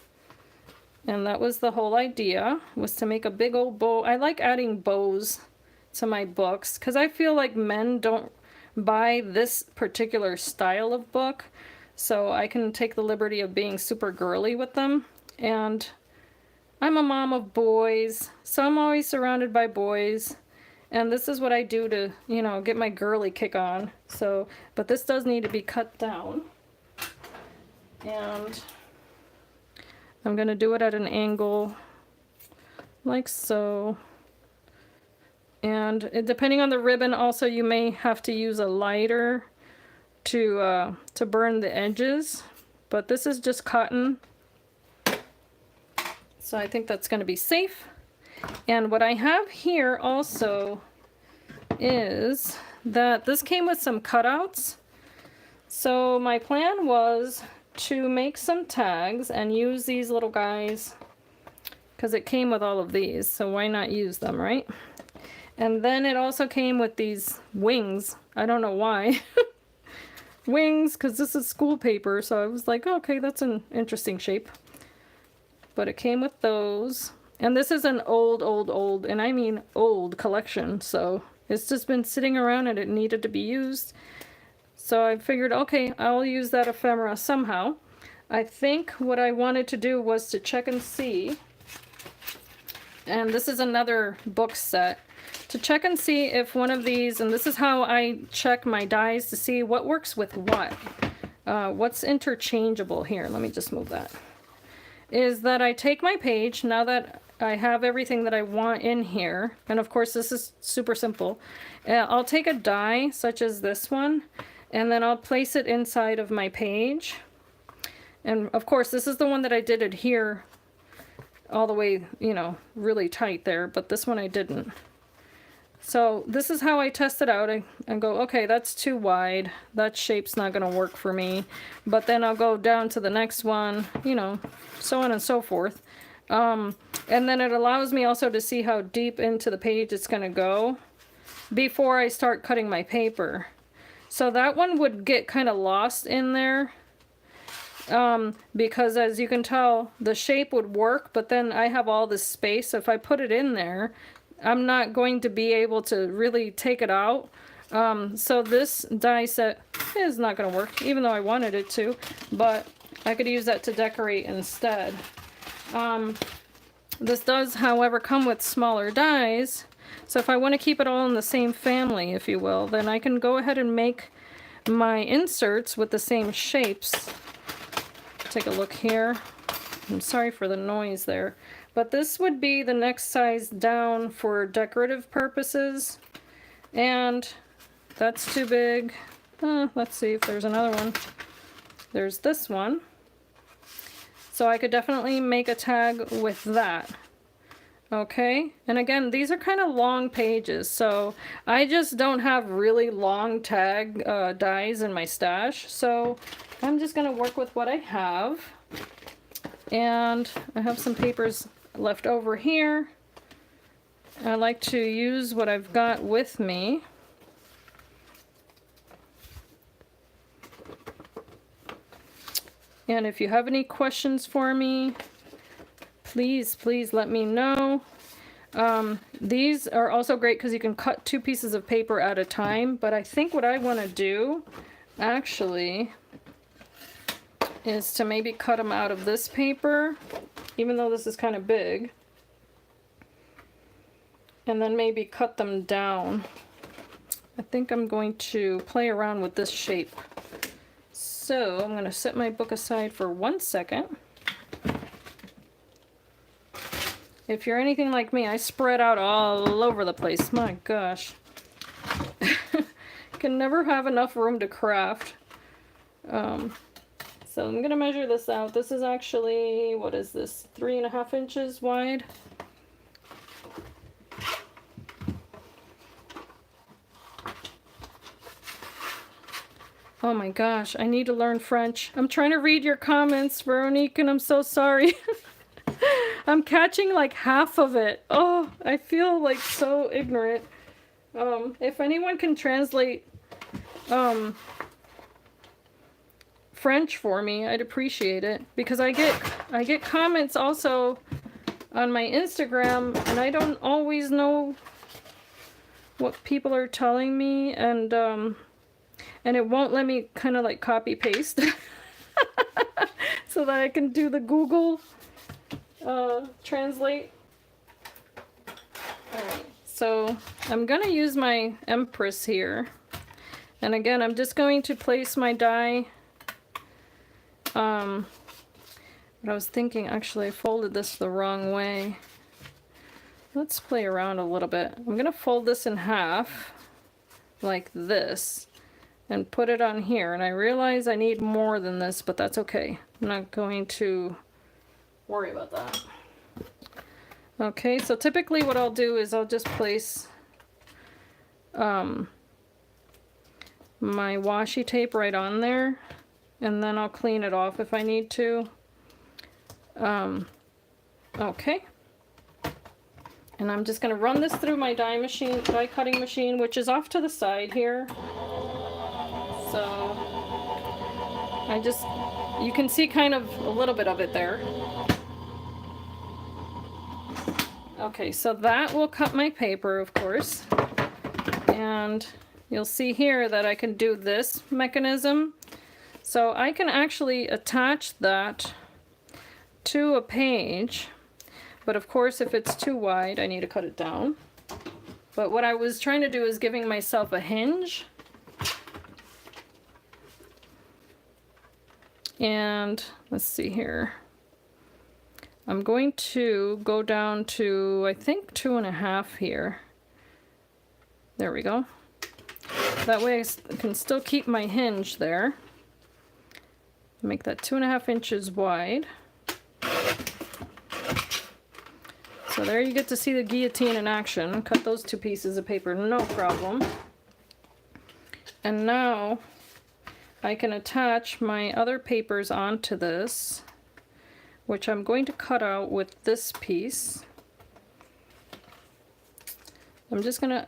And that was the whole idea, was to make a big old bow. I like adding bows to my books because I feel like men don't buy this particular style of book. So I can take the liberty of being super girly with them. And I'm a mom of boys, so I'm always surrounded by boys, and this is what I do to, you know, get my girly kick on. So, but this does need to be cut down, and I'm gonna do it at an angle like so. And depending on the ribbon, also you may have to use a lighter to burn the edges, but this is just cotton. So I think that's going to be safe. And what I have here also is that this came with some cutouts. So my plan was to make some tags and use these little guys because it came with all of these. So why not use them, right? And then it also came with these wings. I don't know why. Wings, because this is school paper. So I was like, okay, that's an interesting shape. But it came with those, and this is an old, and I mean old collection, so it's just been sitting around and it needed to be used. So I figured, okay, I'll use that ephemera somehow. I think what I wanted to do was to check and see, and this is another book set, to check and see if one of these, and this is how I check my dies to see what works with what. What's interchangeable here. Let me just move that. Is that I take my page, now that I have everything that I want in here, and of course this is super simple, I'll take a die such as this one, and then I'll place it inside of my page. And of course this is the one that I did adhere all the way, you know, really tight there, but this one I didn't. So this is how I test it out. I go, okay, that's too wide. That shape's not going to work for me. But then I'll go down to the next one, you know, so on and so forth. And then it allows me also to see how deep into the page it's going to go before I start cutting my paper. So that one would get kind of lost in there. Because as you can tell, the shape would work, but then I have all this space. So if I put it in there, I'm not going to be able to really take it out. So this die set is not going to work, even though I wanted it to, but I could use that to decorate instead. This does, however, come with smaller dies. So if I want to keep it all in the same family, if you will, then I can go ahead and make my inserts with the same shapes. Take a look here. I'm sorry for the noise there. But this would be the next size down for decorative purposes. And that's too big. Let's see if there's another one. There's this one. So I could definitely make a tag with that. Okay, and again, these are kind of long pages, so I just don't have really long tag dies in my stash. So I'm just going to work with what I have. And I have some papers left over here. I like to use what I've got with me. And if you have any questions for me, please let me know. These are also great because you can cut 2 pieces of paper at a time, but I think what I want to do actually is to maybe cut them out of this paper, even though this is kind of big, and then maybe cut them down. I think I'm going to play around with this shape. So I'm going to set my book aside for 1 second. If you're anything like me, I spread out all over the place. My gosh. Can never have enough room to craft. So I'm going to measure this out. This is actually, what is this, 3.5 inches wide? Oh my gosh, I need to learn French. I'm trying to read your comments, Veronique, and I'm so sorry. I'm catching like half of it. Oh, I feel like so ignorant. If anyone can translate French for me, I'd appreciate it, because I get comments also on my Instagram, and I don't always know what people are telling me, and it won't let me kind of like copy paste so that I can do the Google translate. Alright, so I'm gonna use my Empress here, and again I'm just going to place my die. But I was thinking, actually I folded this the wrong way. Let's play around a little bit. I'm gonna fold this in half like this and put it on here, and I realize I need more than this, but that's okay. I'm not going to worry about that. Okay, so typically what I'll do is I'll just place my washi tape right on there, and then I'll clean it off if I need to. Okay. And I'm just going to run this through my die cutting machine, which is off to the side here. So you can see kind of a little bit of it there. Okay, so that will cut my paper, of course. And you'll see here that I can do this mechanism. So I can actually attach that to a page. But of course, if it's too wide, I need to cut it down. But what I was trying to do is giving myself a hinge. And let's see here. I'm going to go down to, I think, 2.5 here. There we go. That way I can still keep my hinge there. Make that 2.5 inches wide. So there you get to see the guillotine in action. Cut those 2 pieces of paper, no problem. And now I can attach my other papers onto this, which I'm going to cut out with this piece. I'm just gonna,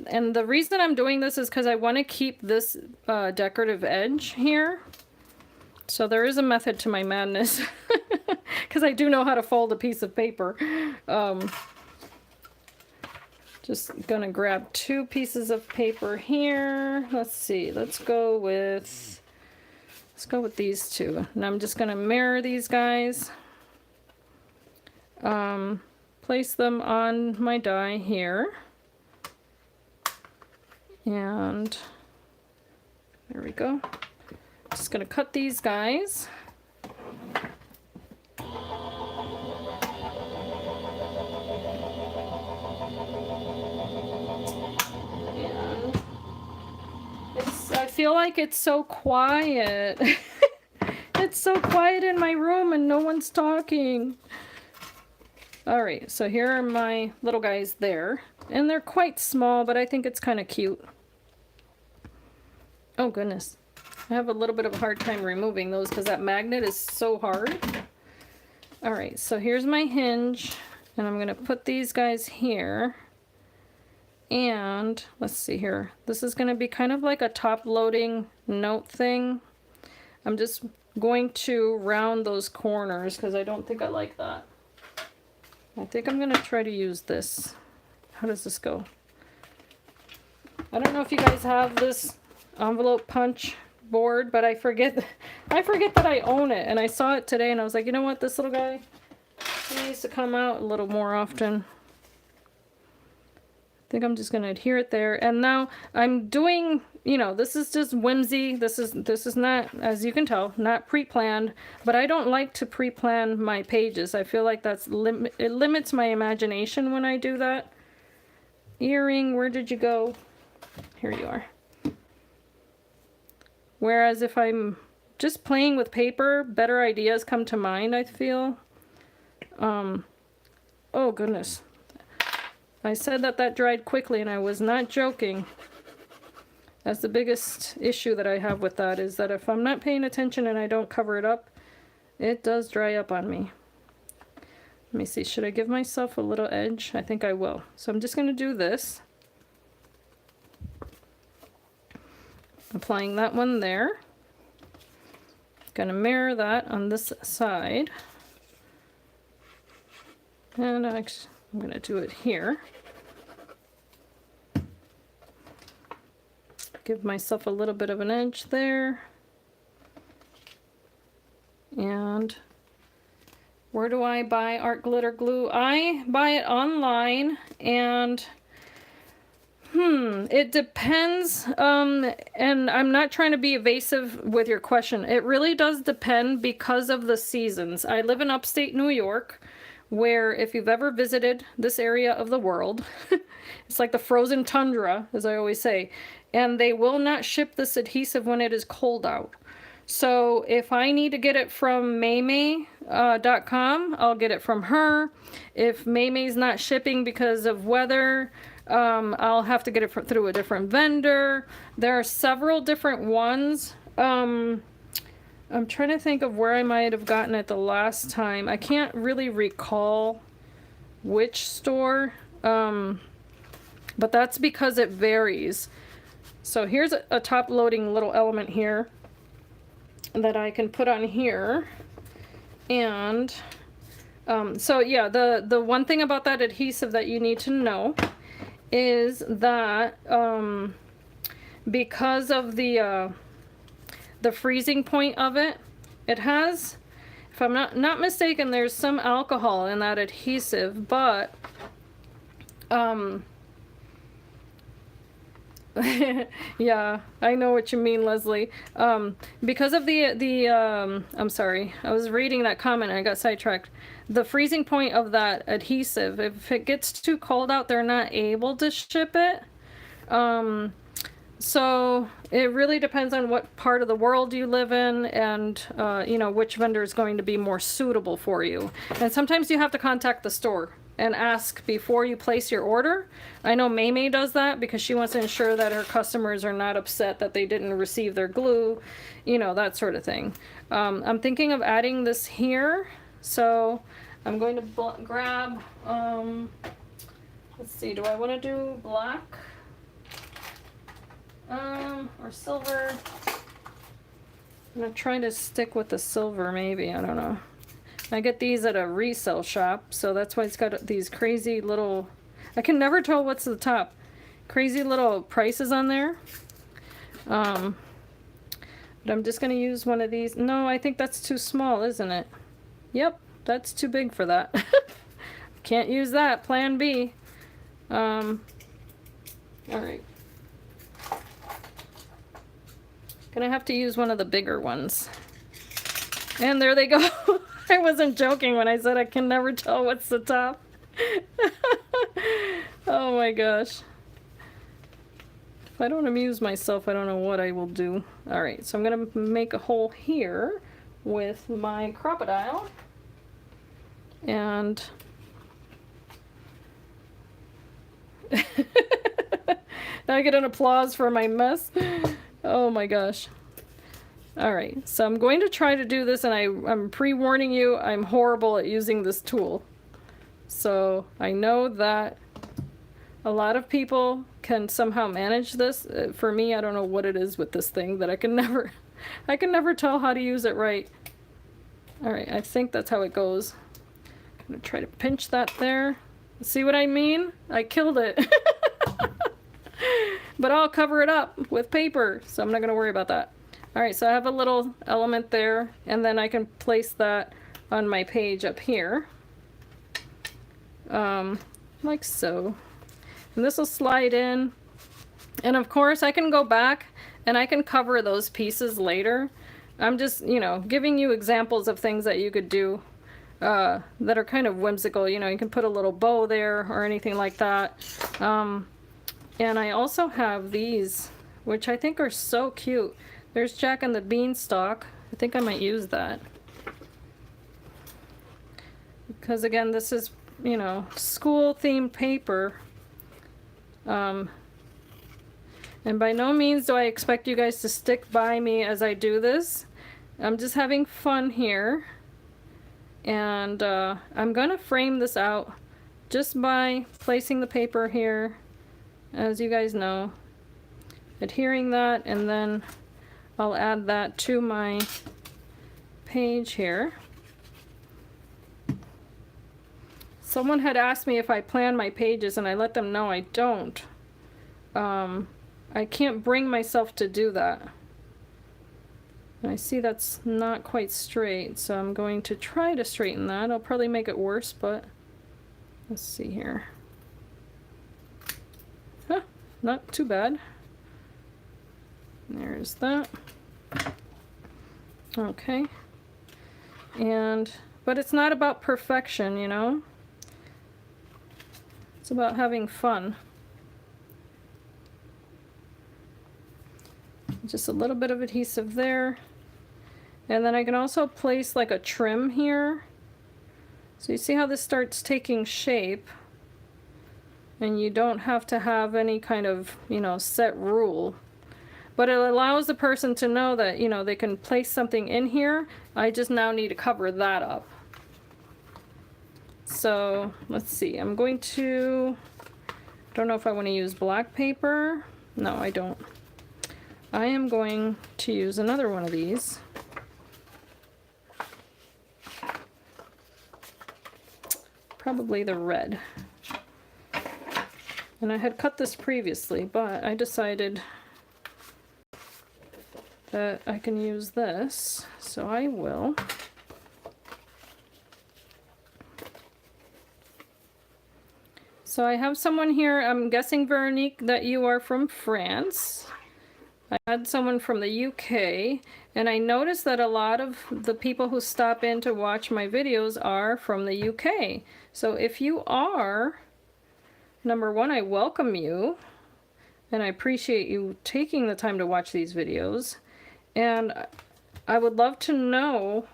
and the reason I'm doing this is because I want to keep this decorative edge here. So there is a method to my madness, because I do know how to fold a piece of paper. Just gonna grab 2 pieces of paper here. Let's see, let's go with these 2. And I'm just gonna mirror these guys. Place them on my die here. And there we go. Just gonna cut these guys. I feel like it's so quiet. It's so quiet in my room and no one's talking. Alright, so here are my little guys there. And they're quite small, but I think it's kind of cute. Oh goodness. I have a little bit of a hard time removing those because that magnet is so hard. Alright, so here's my hinge. And I'm going to put these guys here. And let's see here. This is going to be kind of like a top-loading note thing. I'm just going to round those corners because I don't think I like that. I think I'm going to try to use this. How does this go? I don't know if you guys have this envelope punch, board, but I forget that I own it. And I saw it today and I was like, you know what, this little guy needs to come out a little more often. I think I'm just going to adhere it there. And now I'm doing, you know, this is just whimsy. This is not, as you can tell, not pre-planned, but I don't like to pre-plan my pages. I feel like it limits my imagination when I do that. Earring, where did you go? Here you are. Whereas if I'm just playing with paper, better ideas come to mind, I feel. Oh goodness. I said that dried quickly and I was not joking. That's the biggest issue that I have with that, is that if I'm not paying attention and I don't cover it up, it does dry up on me. Let me see, should I give myself a little edge? I think I will. So I'm just going to do this. Applying that one there. Going to mirror that on this side. And actually, I'm going to do it here. Give myself a little bit of an edge there. And where do I buy art glitter glue? I buy it online, and it depends. And I'm not trying to be evasive with your question. It really does depend because of the seasons. I live in upstate New York, where if you've ever visited this area of the world, it's like the frozen tundra, as I always say, and they will not ship this adhesive when it is cold out. So if I need to get it from maymay.com, I'll get it from her. If Maymay's not shipping because of weather, I'll have to get it through a different vendor. There are several different ones. I'm trying to think of where I might have gotten it the last time. I can't really recall which store, but that's because it varies. So here's a top loading little element here that I can put on here. And so yeah, the one thing about that adhesive that you need to know is that because of the freezing point of it, it has, if I'm not mistaken, there's some alcohol in that adhesive, but yeah, I know what you mean, Leslie. Because of I'm sorry, I was reading that comment and I got sidetracked. The freezing point of that adhesive, if it gets too cold out, they're not able to ship it. So it really depends on what part of the world you live in, and you know, which vendor is going to be more suitable for you. And sometimes you have to contact the store and ask before you place your order. I know Maymay does that because she wants to ensure that her customers are not upset that they didn't receive their glue, you know, that sort of thing. I'm thinking of adding this here, so I'm going to grab, let's see, do I want to do black or silver? I'm gonna try to stick with the silver, maybe, I don't know. I get these at a resale shop, so that's why it's got these crazy little, I can never tell what's the top, crazy little prices on there. But I'm just going to use one of these. No, I think that's too small, isn't it? Yep, that's too big for that. Can't use that, plan B. Alright. Gonna have to use one of the bigger ones. And there they go. I wasn't joking when I said I can never tell what's the top. Oh my gosh. If I don't amuse myself, I don't know what I will do. Alright, so I'm going to make a hole here with my crocodile. And I get an applause for my mess. Oh my gosh. Alright, so I'm going to try to do this, and I'm pre-warning you, I'm horrible at using this tool. So I know that a lot of people can somehow manage this. For me, I don't know what it is with this thing that I can never tell how to use it right. Alright, I think that's how it goes. I'm gonna try to pinch that there. See what I mean? I killed it. But I'll cover it up with paper, so I'm not gonna worry about that. All right, so I have a little element there, and then I can place that on my page up here. Like so. And this will slide in. And of course I can go back and I can cover those pieces later. I'm just, you know, giving you examples of things that you could do that are kind of whimsical. You know, you can put a little bow there or anything like that. And I also have these, which I think are so cute. There's Jack and the Beanstalk. I think I might use that. Because again, this is, you know, school themed paper. And by no means do I expect you guys to stick by me as I do this. I'm just having fun here. And I'm going to frame this out just by placing the paper here, as you guys know. Adhering that, and then I'll add that to my page here. Someone had asked me if I plan my pages, and I let them know I don't. I can't bring myself to do that. And I see that's not quite straight, so I'm going to try to straighten that. I'll probably make it worse, but let's see here. Huh, not too bad. There's that. Okay. But it's not about perfection, you know? It's about having fun. Just a little bit of adhesive there. And then I can also place like a trim here. So you see how this starts taking shape? And you don't have to have any kind of, you know, set rule. But it allows the person to know that, you know, they can place something in here. I just now need to cover that up. So let's see, I'm going to, I don't know if I want to use black paper. No, I don't. I am going to use another one of these. Probably the red. And I had cut this previously, but I decided that I can use this, so I will. So I have someone here, I'm guessing, Veronique, that you are from France. I had someone from the UK, and I noticed that a lot of the people who stop in to watch my videos are from the UK. So if you are, number one, I welcome you, and I appreciate you taking the time to watch these videos. And I would love to know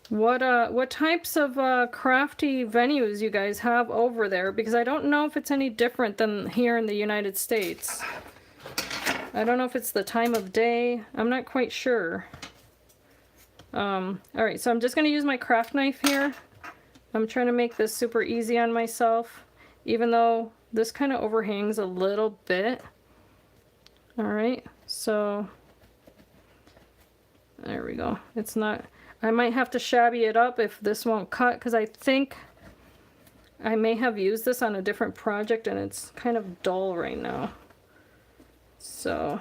what types of crafty venues you guys have over there, because I don't know if it's any different than here in the United States. I don't know if it's the time of day. I'm not quite sure. Alright, so I'm just going to use my craft knife here. I'm trying to make this super easy on myself, even though this kind of overhangs a little bit. Alright, so there we go. It's not, I might have to shabby it up if this won't cut, because I think I may have used this on a different project and it's kind of dull right now. So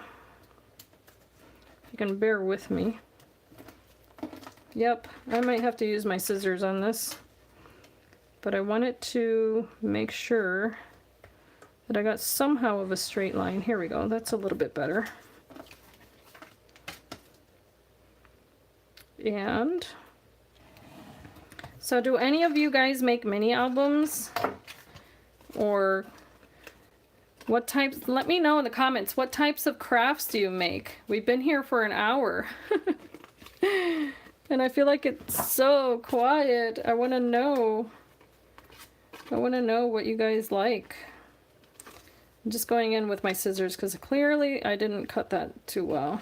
you can bear with me. Yep, I might have to use my scissors on this, but I wanted to make sure that I got somehow of a straight line. Here we go, that's a little bit better. And so do any of you guys make mini albums? Or what types, let me know in the comments, what types of crafts do you make? We've been here for an hour. And I feel like it's so quiet. I want to know. I want to know what you guys like. I'm just going in with my scissors because clearly I didn't cut that too well.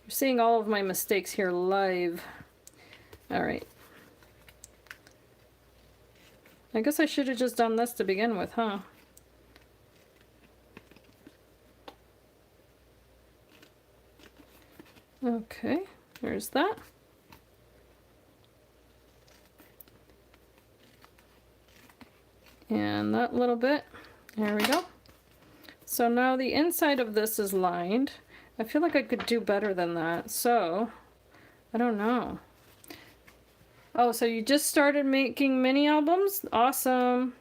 You're seeing all of my mistakes here live. Alright. I guess I should have just done this to begin with, huh? Okay, there's that. And that little bit. There we go. So now the inside of this is lined. I feel like I could do better than that, so I don't know. Oh, so you just started making mini albums? Awesome.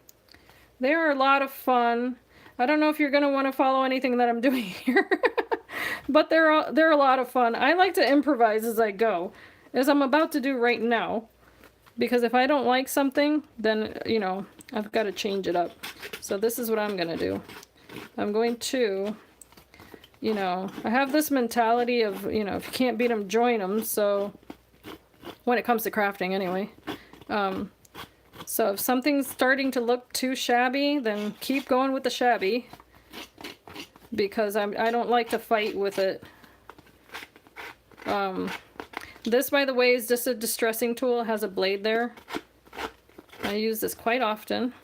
They are a lot of fun. I don't know if you're going to want to follow anything that I'm doing here, but they're a lot of fun. I like to improvise as I go, as I'm about to do right now, because if I don't like something, then, you know, I've got to change it up. So this is what I'm going to do. I'm going to, you know, I have this mentality of, you know, if you can't beat them, join them. So when it comes to crafting anyway. So if something's starting to look too shabby, then keep going with the shabby, because I don't like to fight with it. This, by the way, is just a distressing tool. It has a blade there. I use this quite often.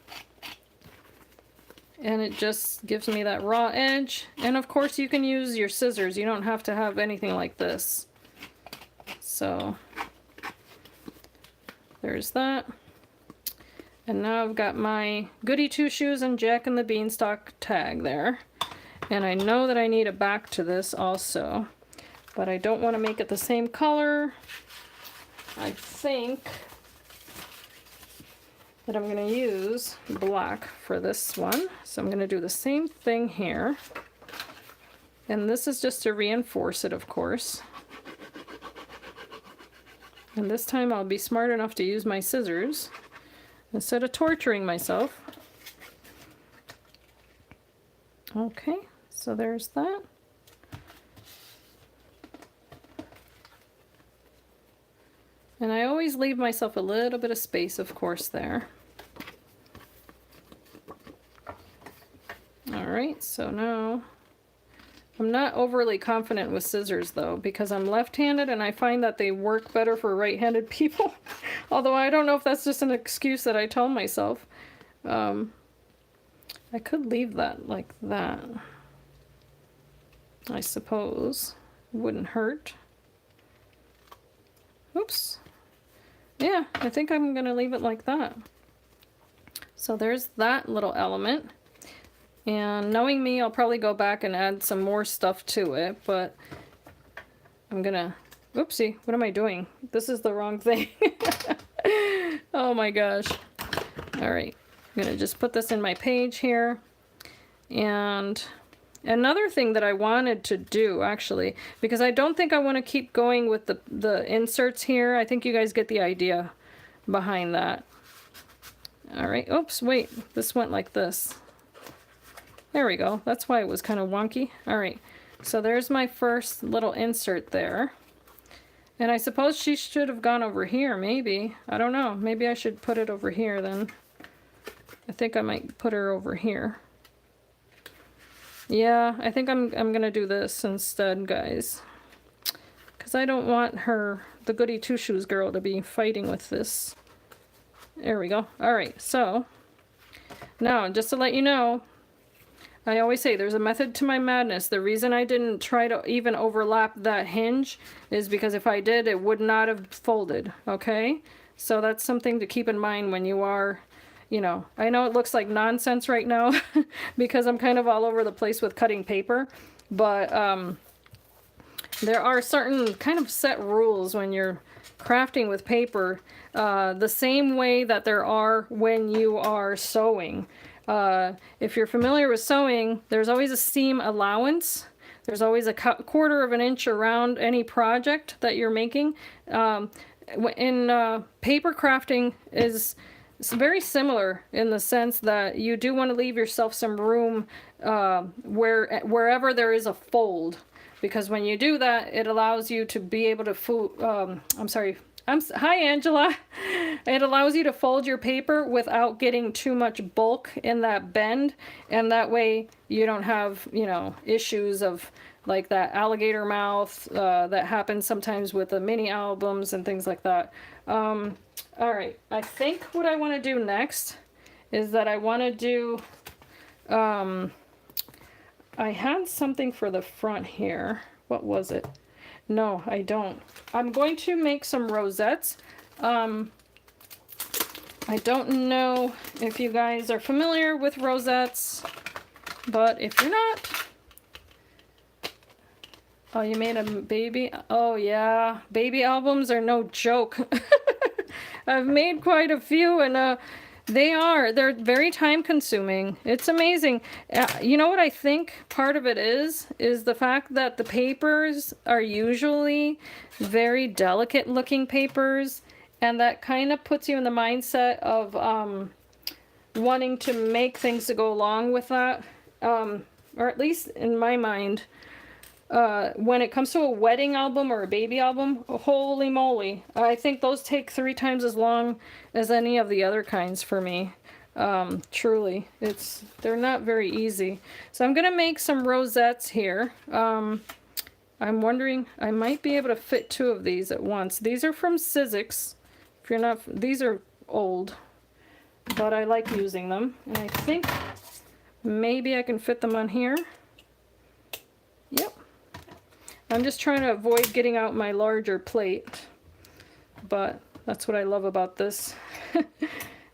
And it just gives me that raw edge. And of course you can use your scissors. You don't have to have anything like this. So there's that. And now I've got my Goody Two Shoes and Jack and the Beanstalk tag there. And I know that I need a back to this also, but I don't want to make it the same color. I think that I'm going to use black for this one. So I'm going to do the same thing here. And this is just to reinforce it, of course. And this time I'll be smart enough to use my scissors instead of torturing myself. Okay, so there's that. And I always leave myself a little bit of space, of course, there. Alright, so now I'm not overly confident with scissors though, because I'm left-handed and I find that they work better for right-handed people. Although I don't know if that's just an excuse that I tell myself. I could leave that like that, I suppose. Wouldn't hurt. Oops. Yeah, I think I'm gonna leave it like that. So there's that little element. And knowing me, I'll probably go back and add some more stuff to it, but I'm gonna, oopsie, what am I doing? This is the wrong thing. Oh my gosh. All right, I'm gonna just put this in my page here. And another thing that I wanted to do, actually, because I don't think I want to keep going with the inserts here. I think you guys get the idea behind that. All right, oops, wait, this went like this. There we go. That's why it was kind of wonky. All right, so there's my first little insert there. And I suppose she should have gone over here, maybe. I don't know. Maybe I should put it over here then. I think I might put her over here. Yeah, I think I'm gonna do this instead, guys. Because I don't want her, the Goody Two Shoes girl, to be fighting with this. There we go. All right, so now, just to let you know, I always say there's a method to my madness. The reason I didn't try to even overlap that hinge is because if I did, it would not have folded, okay? So that's something to keep in mind when you are, you know, I know it looks like nonsense right now because I'm kind of all over the place with cutting paper, but there are certain kind of set rules when you're crafting with paper, the same way that there are when you are sewing. If you're familiar with sewing, there's always a seam allowance. There's always a quarter of an inch around any project that you're making. In paper crafting is very similar in the sense that you do want to leave yourself some room wherever there is a fold, because when you do that, it allows you to be able to hi Angela. It allows you to fold your paper without getting too much bulk in that bend, and that way you don't have, you know, issues of like that alligator mouth that happens sometimes with the mini albums and things like that. All right, I think what I want to do next is that I want to do, I had something for the front here. What was it? No, I don't. I'm going to make some rosettes. I don't know if you guys are familiar with rosettes. But if you're not... Oh, you made a baby? Oh, yeah. Baby albums are no joke. I've made quite a few, and they're very time consuming. It's amazing. You know what I think part of it is the fact that the papers are usually very delicate looking papers, and that kind of puts you in the mindset of wanting to make things to go along with that. Or at least in my mind, when it comes to a wedding album or a baby album, holy moly, I think those take 3 times as long as any of the other kinds for me. Truly, they're not very easy. So I'm gonna make some rosettes here. I'm wondering, I might be able to fit 2 of these at once. These are from Sizzix. If you're not, these are old, but I like using them, and I think maybe I can fit them on here. Yep. I'm just trying to avoid getting out my larger plate, but that's what I love about this,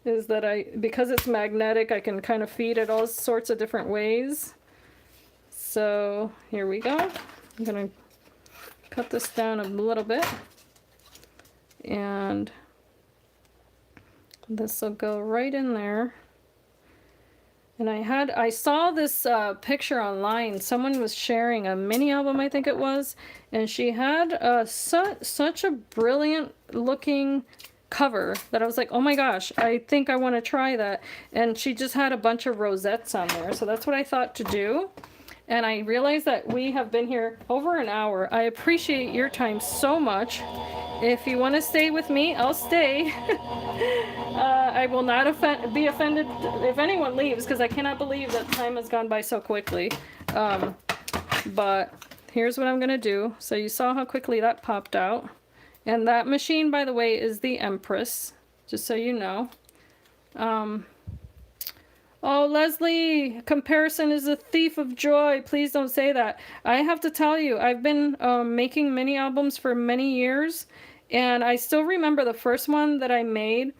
is that because it's magnetic, I can kind of feed it all sorts of different ways. So here we go. I'm gonna cut this down a little bit, and this will go right in there. And I saw this picture online. Someone was sharing a mini album, I think it was, and she had such a brilliant looking cover that I was like, oh my gosh, I think I want to try that. And she just had a bunch of rosettes on there, so that's what I thought to do. And I realized that we have been here over an hour. I appreciate your time so much. If you want to stay with me, I'll stay. I will not be offended if anyone leaves, because I cannot believe that time has gone by so quickly. But here's what I'm going to do. So you saw how quickly that popped out. And that machine, by the way, is the Empress, just so you know. Oh, Leslie, comparison is a thief of joy. Please don't say that. I have to tell you, I've been making mini albums for many years, and I still remember the first one that I made.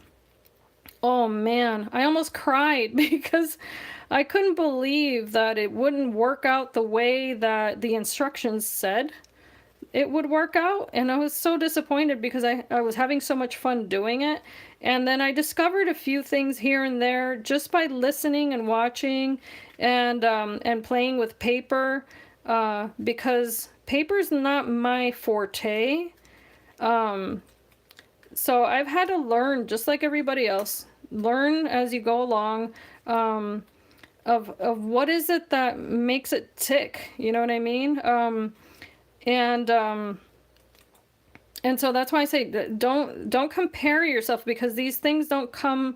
Oh man, I almost cried because I couldn't believe that it wouldn't work out the way that the instructions said it would work out, and I was so disappointed because I was having so much fun doing it. And then I discovered a few things here and there just by listening and watching and playing with paper, because paper's not my forte. So I've had to learn, just like everybody else, learn as you go along, of what is it that makes it tick, you know what I mean? And so that's why I say don't compare yourself, because these things don't come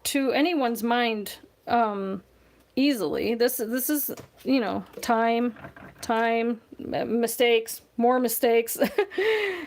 to anyone's mind easily. This is, you know, time, mistakes, more mistakes.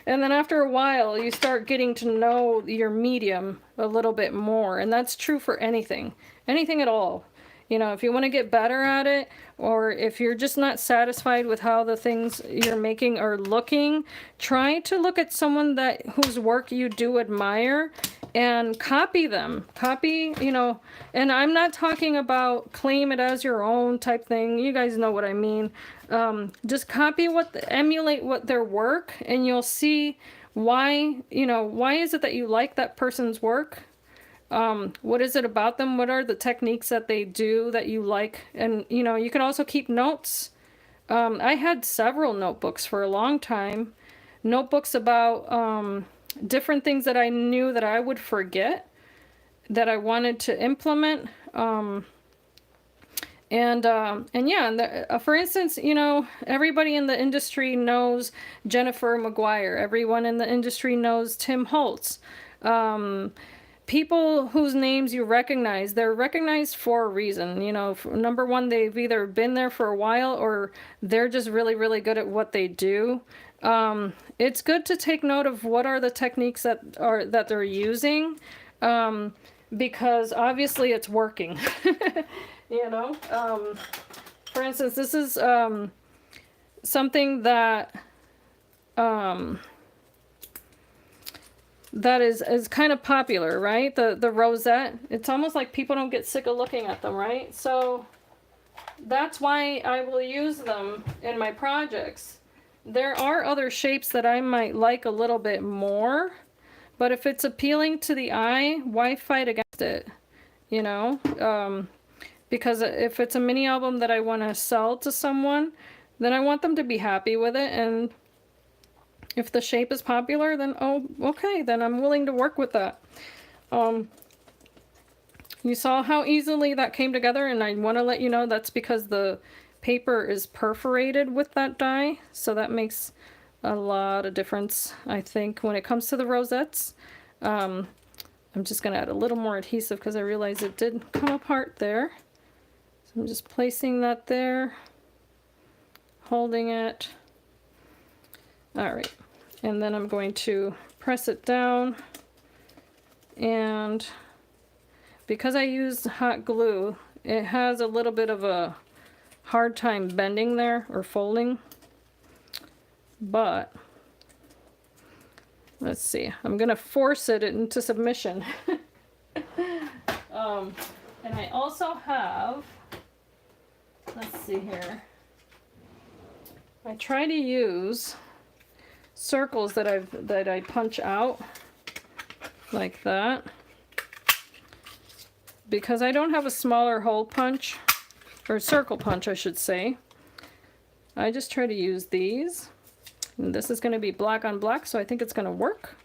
And then after a while you start getting to know your medium a little bit more, and that's true for anything at all. You know, if you want to get better at it, or if you're just not satisfied with how the things you're making are looking, try to look at someone whose work you do admire and copy them. Copy, you know, and I'm not talking about claim it as your own type thing. You guys know what I mean. Just emulate what their work, and you'll see why is it that you like that person's work. What is it about them? What are the techniques that they do that you like? And, you know, you can also keep notes. I had several notebooks for a long time. Notebooks about different things that I knew that I would forget, that I wanted to implement. For instance, you know, everybody in the industry knows Jennifer McGuire. Everyone in the industry knows Tim Holtz. People whose names you recognize, they're recognized for a reason. You know, number one, they've either been there for a while, or they're just really, really good at what they do. It's good to take note of what are the techniques that they're using, because obviously it's working. You know, for instance, this is something that is kind of popular, right? The Rosette. It's almost like people don't get sick of looking at them, right? So that's why I will use them in my projects. There are other shapes that I might like a little bit more, but if it's appealing to the eye, why fight against it? You know? Because if it's a mini album that I want to sell to someone, then I want them to be happy with it, and if the shape is popular, then oh, okay, then I'm willing to work with that. You saw how easily that came together, and I want to let you know that's because the paper is perforated with that die, so that makes a lot of difference, I think, when it comes to the rosettes. I'm just going to add a little more adhesive because I realized it did come apart there. So I'm just placing that there, holding it. All right, and then I'm going to press it down, and because I used hot glue, it has a little bit of a hard time bending there or folding, but let's see, I'm gonna force it into submission. And I also have, let's see here, I try to use circles that I punch out like that, because I don't have a smaller hole punch, or circle punch I should say. I just try to use these, and this is going to be black on black, so I think it's going to work.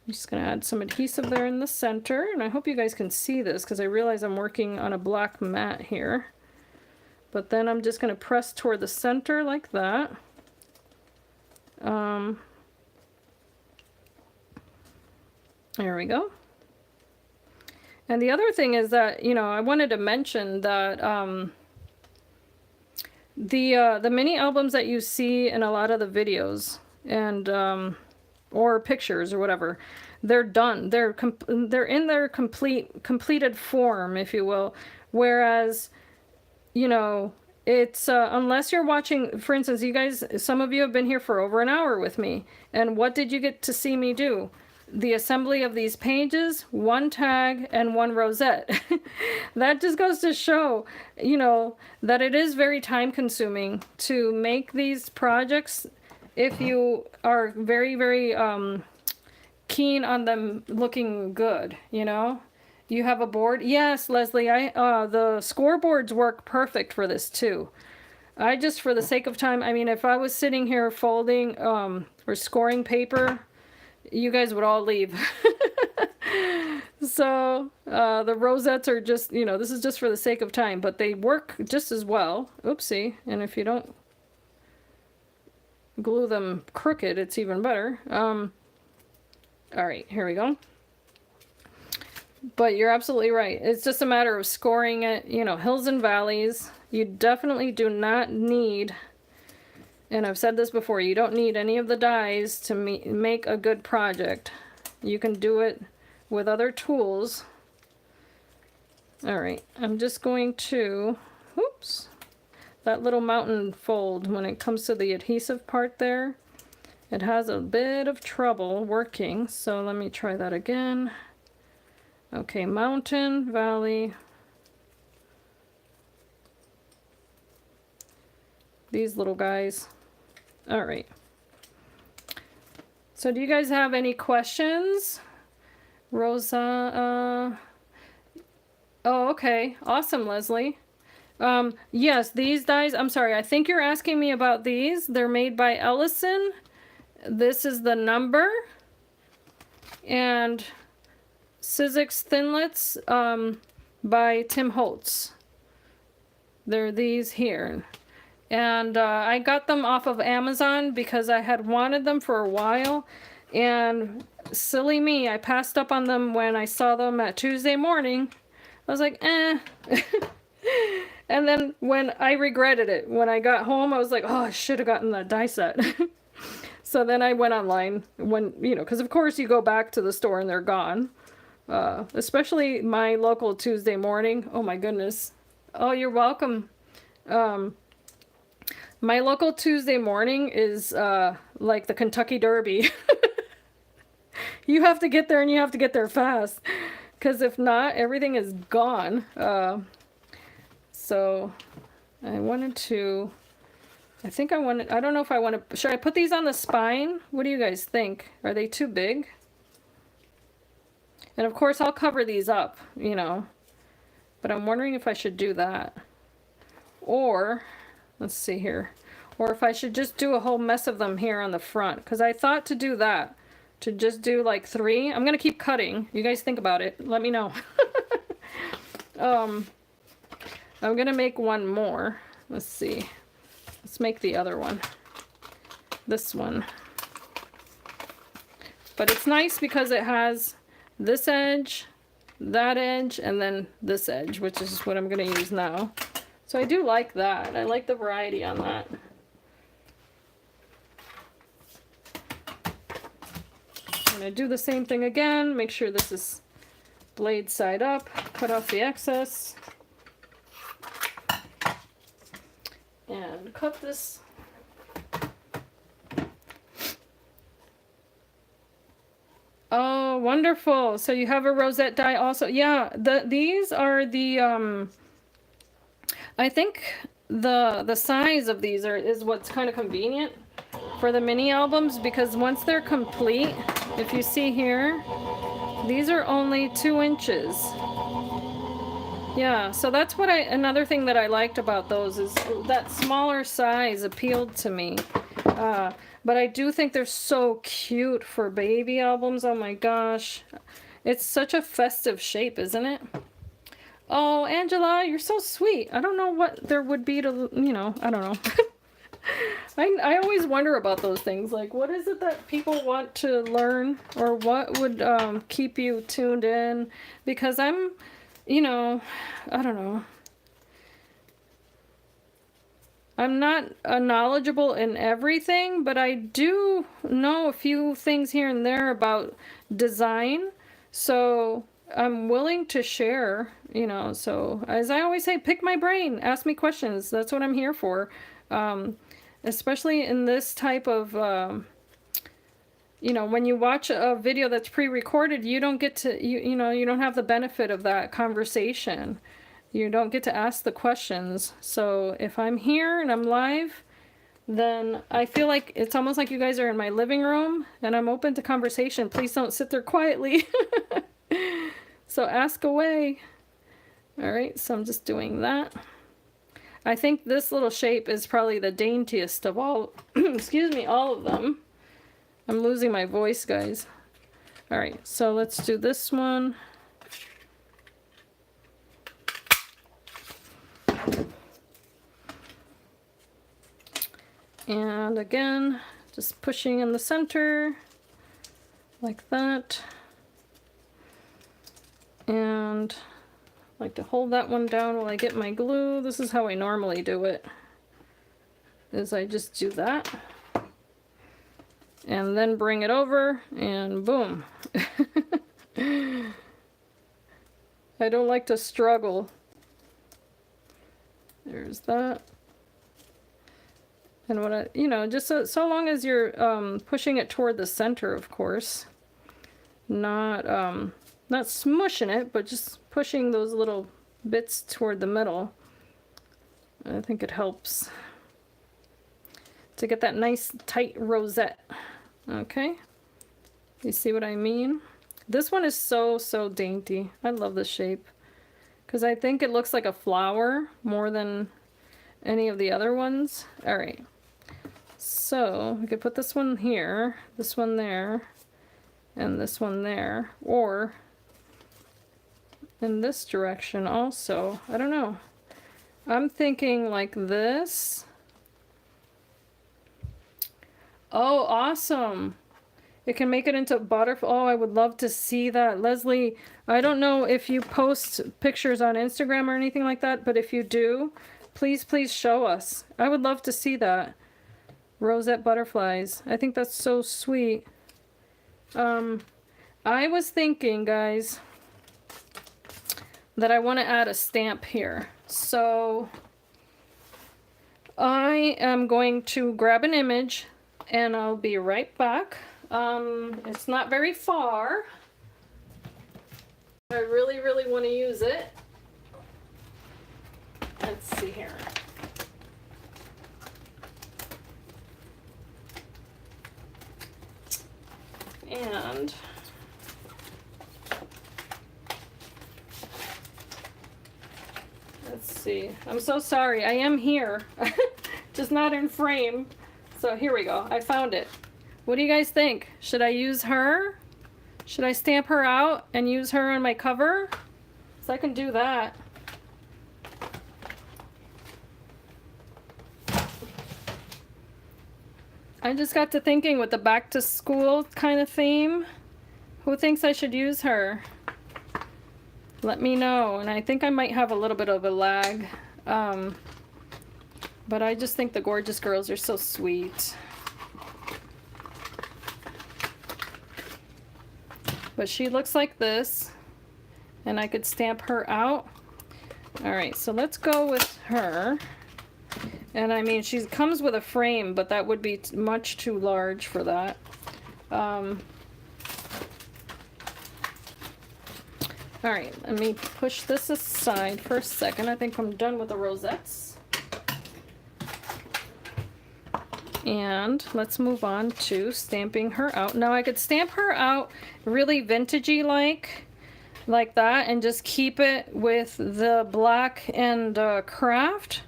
I'm just going to add some adhesive there in the center, and I hope you guys can see this because I realize I'm working on a black mat here. But then I'm just going to press toward the center like that. There we go. And the other thing is that, you know, I wanted to mention that the mini albums that you see in a lot of the videos and or pictures or whatever, they're done. They're in their completed form, if you will. Whereas, you know, it's unless you're watching, for instance, you guys, some of you have been here for over an hour with me, and what did you get to see me do? The assembly of these pages, one tag, and one rosette. That just goes to show, you know, that it is very time consuming to make these projects if you are very, very keen on them looking good, you know. You have a board? Yes, Leslie, the scoreboards work perfect for this too. I just, for the sake of time, I mean, if I was sitting here folding or scoring paper, you guys would all leave. So the rosettes are just, you know, this is just for the sake of time, but they work just as well. Oopsie. And if you don't glue them crooked, it's even better. All right, here we go. But you're absolutely right. It's just a matter of scoring it, you know, hills and valleys. You definitely do not need, and I've said this before, you don't need any of the dies to make a good project. You can do it with other tools. All right, I'm just going to, oops, that little mountain fold, when it comes to the adhesive part there, it has a bit of trouble working. So let me try that again. Okay, mountain, valley. These little guys. All right. So do you guys have any questions? Rosa, oh, okay. Awesome, Leslie. Yes, these dies, I'm sorry, I think you're asking me about these. They're made by Ellison. This is the number. And Sizzix Thinlits by Tim Holtz. They're these here. And I got them off of Amazon because I had wanted them for a while. And silly me, I passed up on them when I saw them at Tuesday morning. I was like, eh. And then when I regretted it, when I got home, I was like, oh, I should have gotten that die set. So then I went online when, you know, because of course you go back to the store and they're gone. Especially my local Tuesday morning. Oh my goodness. Oh, you're welcome. My local Tuesday morning is like the Kentucky Derby. You have to get there, and you have to get there fast, because if not, everything is gone. So I wanted to, I think I wanted, I don't know if I want to, should I put these on the spine? What do you guys think? Are they too big? And of course I'll cover these up, you know, but I'm wondering if I should do that. Or, let's see here, or if I should just do a whole mess of them here on the front, because I thought to do that, to just do like 3. I'm gonna keep cutting. You guys think about it. Let me know. I'm gonna make one more. Let's see. Let's make the other one. This one. But it's nice because it has this edge, that edge, and then this edge, which is what I'm gonna use now. So I do like that. I like the variety on that. I'm gonna do the same thing again. Make sure this is blade side up. Cut off the excess. And cut this. Oh, wonderful. So you have a rosette die also. Yeah, these are the I think the size of these is what's kind of convenient for the mini albums, because once they're complete, if you see here, these are only 2 inches. Yeah, so that's what another thing that I liked about those is that smaller size appealed to me. But I do think they're so cute for baby albums. Oh my gosh. It's such a festive shape, isn't it? Oh, Angela, you're so sweet. I don't know what there would be to, you know, I don't know. I always wonder about those things. Like, what is it that people want to learn? Or what would keep you tuned in? Because I'm, you know, I don't know. I'm not knowledgeable in everything, but I do know a few things here and there about design. So I'm willing to share, you know. So as I always say, pick my brain, ask me questions. That's what I'm here for. Especially in this type of, you know, when you watch a video that's pre-recorded, you don't get to, you know, you don't have the benefit of that conversation. You don't get to ask the questions. So if I'm here and I'm live, then I feel like it's almost like you guys are in my living room and I'm open to conversation. Please don't sit there quietly. So ask away. All right, so I'm just doing that. I think this little shape is probably the daintiest of all, excuse me, all of them. I'm losing my voice, guys. All right, so let's do this one. And again, just pushing in the center like that. And I like to hold that one down while I get my glue. This is how I normally do it, is I just do that. And then bring it over and boom. I don't like to struggle. There's that. And what I, you know, just so long as you're pushing it toward the center, of course. Not smushing it, but just pushing those little bits toward the middle. I think it helps to get that nice tight rosette. Okay, you see what I mean? This one is so dainty. I love this shape because I think it looks like a flower more than any of the other ones. All right, so we could put this one here, this one there, and this one there, or in this direction also. I don't know. I'm thinking like this. Oh, awesome. It can make it into butterfly. Oh, I would love to see that. Leslie, I don't know if you post pictures on Instagram or anything like that, but if you do, please show us. I would love to see that. Rosette butterflies. I think that's so sweet. I was thinking, guys, that I want to add a stamp here. So I am going to grab an image and I'll be right back. It's not very far. I really want to use it. And let's see here. And let's see. I'm so sorry. I am here, just not in frame. So here we go. I found it. What do you guys think? Should I use her? Should I stamp her out and use her on my cover? So I can do that. I just got to thinking with the back to school kind of theme. Who thinks I should use her? Let me know. And I think I might have a little bit of a lag. But I just think the Gorgeous girls are so sweet. But she looks like this. And I could stamp her out. Alright, so let's go with her. And I mean, she comes with a frame, but that would be much too large for that. Alright, let me push this aside for a second. I think I'm done with the rosettes. And let's move on to stamping her out. Now I could stamp her out really vintagey like that and just keep it with the black and craft.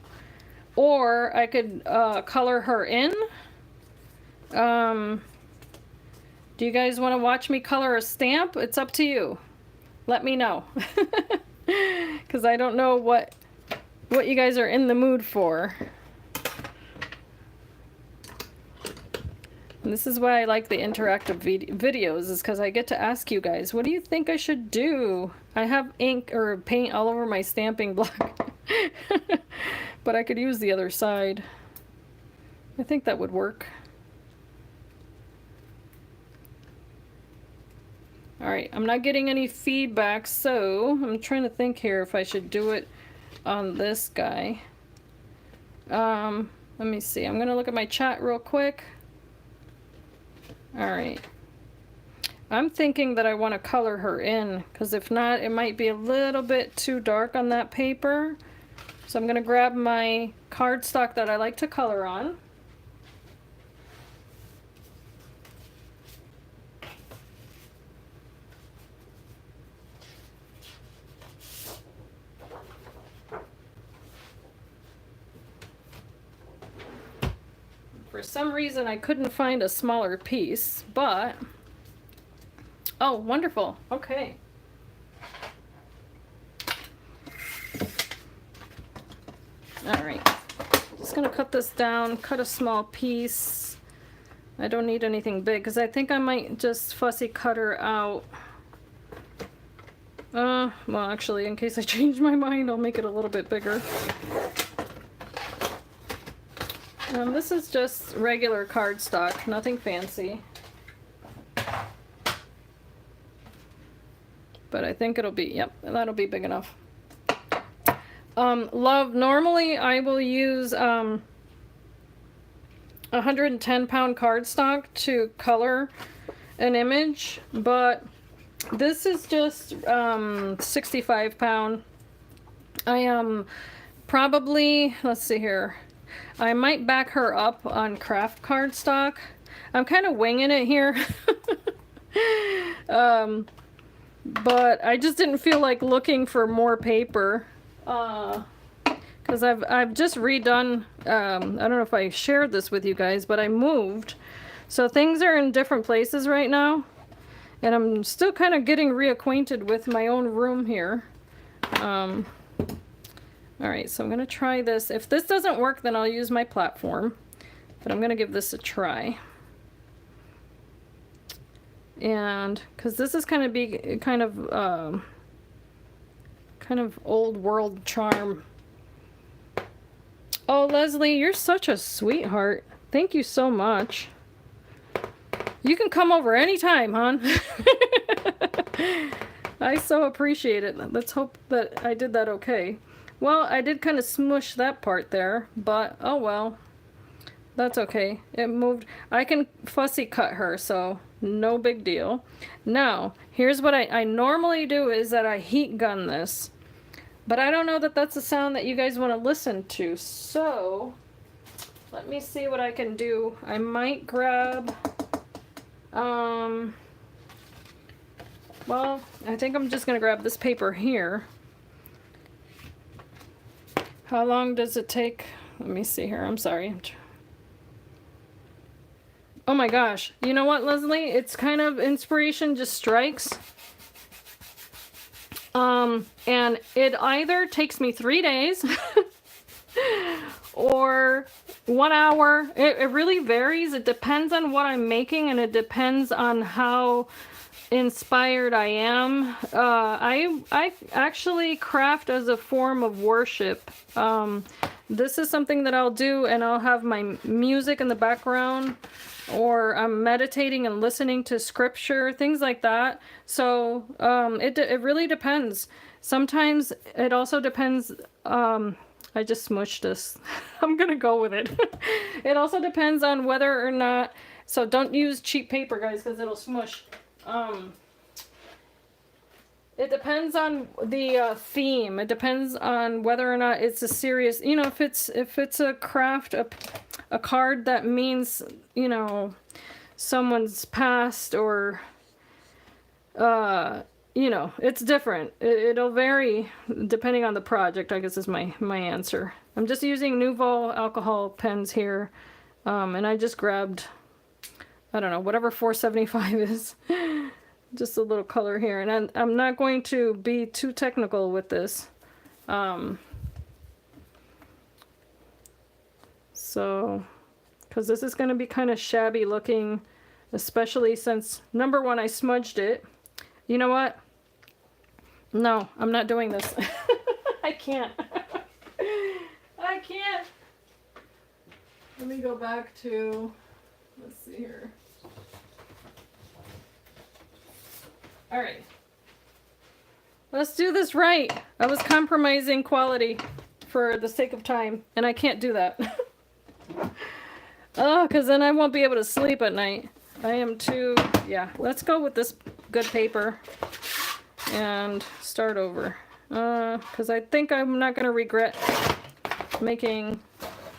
Or I could color her in. Do you guys want to watch me color a stamp? It's up to you. Let me know. Because I don't know what you guys are in the mood for. And this is why I like the interactive videos, is because I get to ask you guys, what do you think I should do? I have ink or paint all over my stamping block. But I could use the other side. I think that would work. Alright, I'm not getting any feedback, so I'm trying to think here if I should do it on this guy. Let me see. I'm going to look at my chat real quick. Alright. I'm thinking that I want to color her in, because if not, it might be a little bit too dark on that paper. So I'm going to grab my cardstock that I like to color on. For some reason I couldn't find a smaller piece, but... Oh, wonderful. Okay. Alright, just gonna cut this down, cut a small piece. I don't need anything big because I think I might just fussy cut her out. Well, actually, in case I change my mind, I'll make it a little bit bigger. This is just regular cardstock, nothing fancy. But I think it'll be, yep, that'll be big enough. Love, normally I will use 110-pound cardstock to color an image, but this is just 65-pound. I am probably, let's see here, I might back her up on craft cardstock. I'm kind of winging it here. But I just didn't feel like looking for more paper. Because I've just redone, I don't know if I shared this with you guys, but I moved. So things are in different places right now. And I'm still kind of getting reacquainted with my own room here. Alright, so I'm going to try this. If this doesn't work, then I'll use my platform. But I'm going to give this a try. And because this is kind of old world charm. Oh, Leslie, you're such a sweetheart. Thank you so much. You can come over anytime, hon. I so appreciate it. Let's hope that I did that okay. Well, I did kind of smush that part there, but oh well. That's okay. It moved. I can fussy cut her, so no big deal. Now, here's what I normally do is that I heat gun this. But I don't know that that's a sound that you guys want to listen to. So let me see what I can do. I might grab, well, I think I'm just going to grab this paper here. How long does it take? Let me see here. I'm sorry. Oh my gosh. You know what, Leslie? It's kind of inspiration just strikes. And it either takes me 3 days or 1 hour. It really varies. It depends on what I'm making, and it depends on how inspired I am. I actually craft as a form of worship. This is something that I'll do, and I'll have my music in the background, or I'm meditating and listening to scripture, things like that. So it really depends. Sometimes it also depends. I just smushed this. I'm gonna go with it. It also depends on whether or not. So don't use cheap paper, guys, because it'll smush. It depends on the theme. It depends on whether or not it's a serious, you know, if it's a craft, a card that means, you know, someone's past, or you know, it's different. It'll vary depending on the project, I guess, is my answer. I'm just using Nuvo alcohol pens here, and I just grabbed, I don't know, whatever 475 is. Just a little color here, and I'm not going to be too technical with this. So, because this is going to be kind of shabby looking, especially since, number one, I smudged it. You know what? No, I'm not doing this. I can't. I can't. Let me go back to, let's see here. All right. Let's do this right. I was compromising quality for the sake of time, and I can't do that. Oh, because then I won't be able to sleep at night. I am too, yeah. Let's go with this good paper and start over. Because I think I'm not going to regret making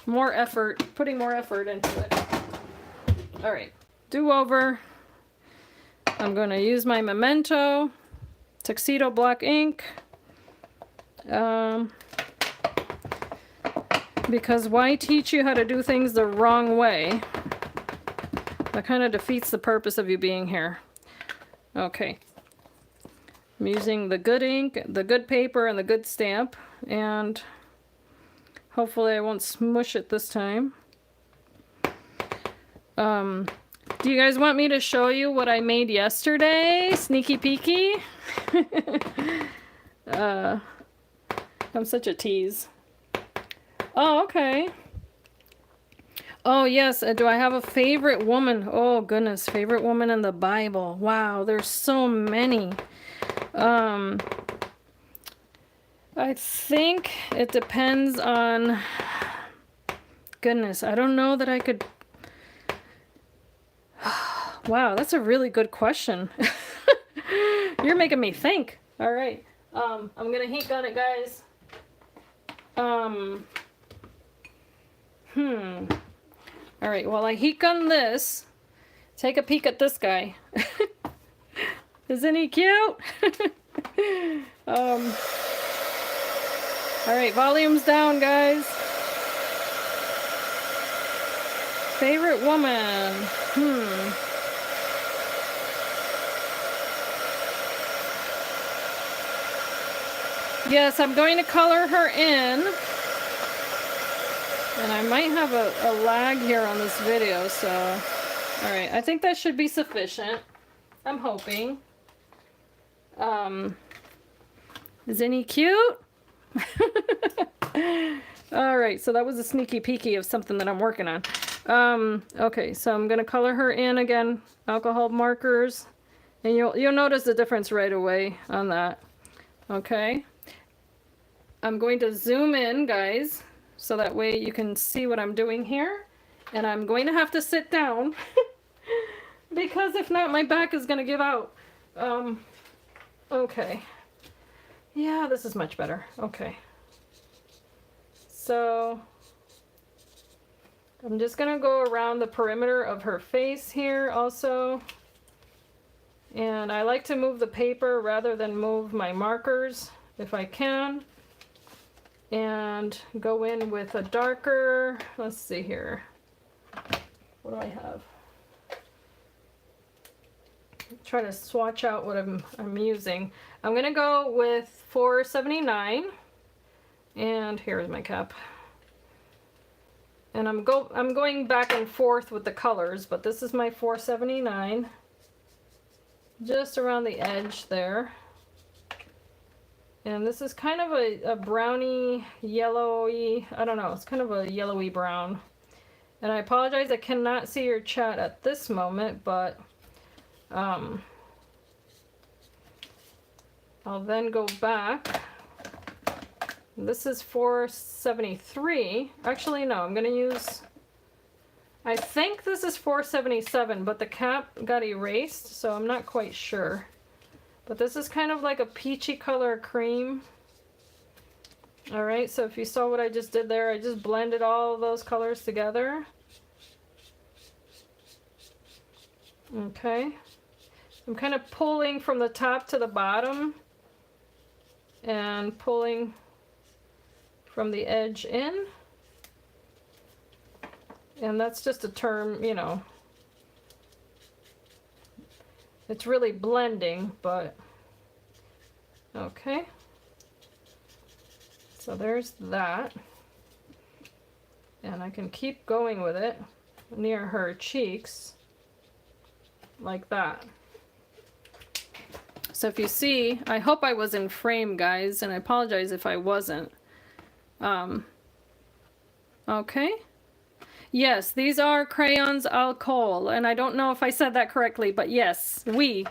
more effort, putting more effort into it. All right. Do over. I'm going to use my Memento Tuxedo Black ink. Because why teach you how to do things the wrong way? That kind of defeats the purpose of you being here. Okay. I'm using the good ink, the good paper, and the good stamp. And hopefully I won't smush it this time. Do you guys want me to show you what I made yesterday? Sneaky peeky? I'm such a tease. Oh, okay. Oh, yes. Do I have a favorite woman? Oh, goodness. Favorite woman in the Bible. Wow, there's so many. I think it depends on... Goodness, I don't know that I could... Wow, that's a really good question. You're making me think. All right. I'm going to heat gun it, guys. All right, while I heat gun this, take a peek at this guy. Isn't he cute? All right, volume's down, guys. Favorite woman. Yes, I'm going to color her in. And I might have a lag here on this video, so... Alright, I think that should be sufficient. I'm hoping. Isn't he cute? Alright, so that was a sneaky peeky of something that I'm working on. Okay, so I'm gonna color her in again. Alcohol markers. And you'll notice the difference right away on that. Okay. I'm going to zoom in, guys, so that way you can see what I'm doing here. And I'm going to have to sit down because if not, my back is going to give out. Okay. Yeah, this is much better. Okay. So I'm just gonna go around the perimeter of her face here also. And I like to move the paper rather than move my markers if I can. And go in with a darker, let's see here. What do I have? Try to swatch out what I'm using. I'm gonna go with 479, and here's my cap. And I'm going back and forth with the colors, but this is my 479, just around the edge there. And this is kind of a browny, yellowy, I don't know, it's kind of a yellowy brown. And I apologize, I cannot see your chat at this moment, but I'll then go back. This is 473. Actually, no, I'm going to use, I think this is 477, but the cap got erased, so I'm not quite sure. But this is kind of like a peachy color cream. All right, so if you saw what I just did there, I just blended all of those colors together. Okay. I'm kind of pulling from the top to the bottom and pulling from the edge in. And that's just a term, you know, it's really blending, but okay. So there's that. And I can keep going with it near her cheeks like that. So if you see, I hope I was in frame, guys, and I apologize if I wasn't. Okay. Yes, these are crayons alcohol, and I don't know if I said that correctly, but yes, we.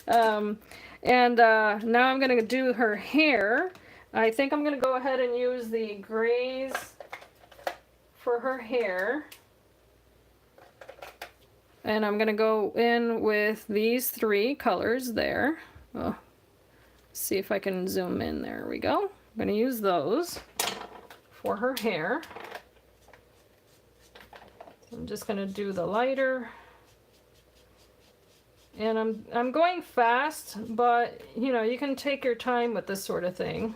Now I'm going to do her hair. I think I'm going to go ahead and use the grays for her hair. And I'm going to go in with these three colors there. Oh, see if I can zoom in. There we go. I'm going to use those for her hair. I'm just going to do the lighter. And I'm going fast, but you know, you can take your time with this sort of thing.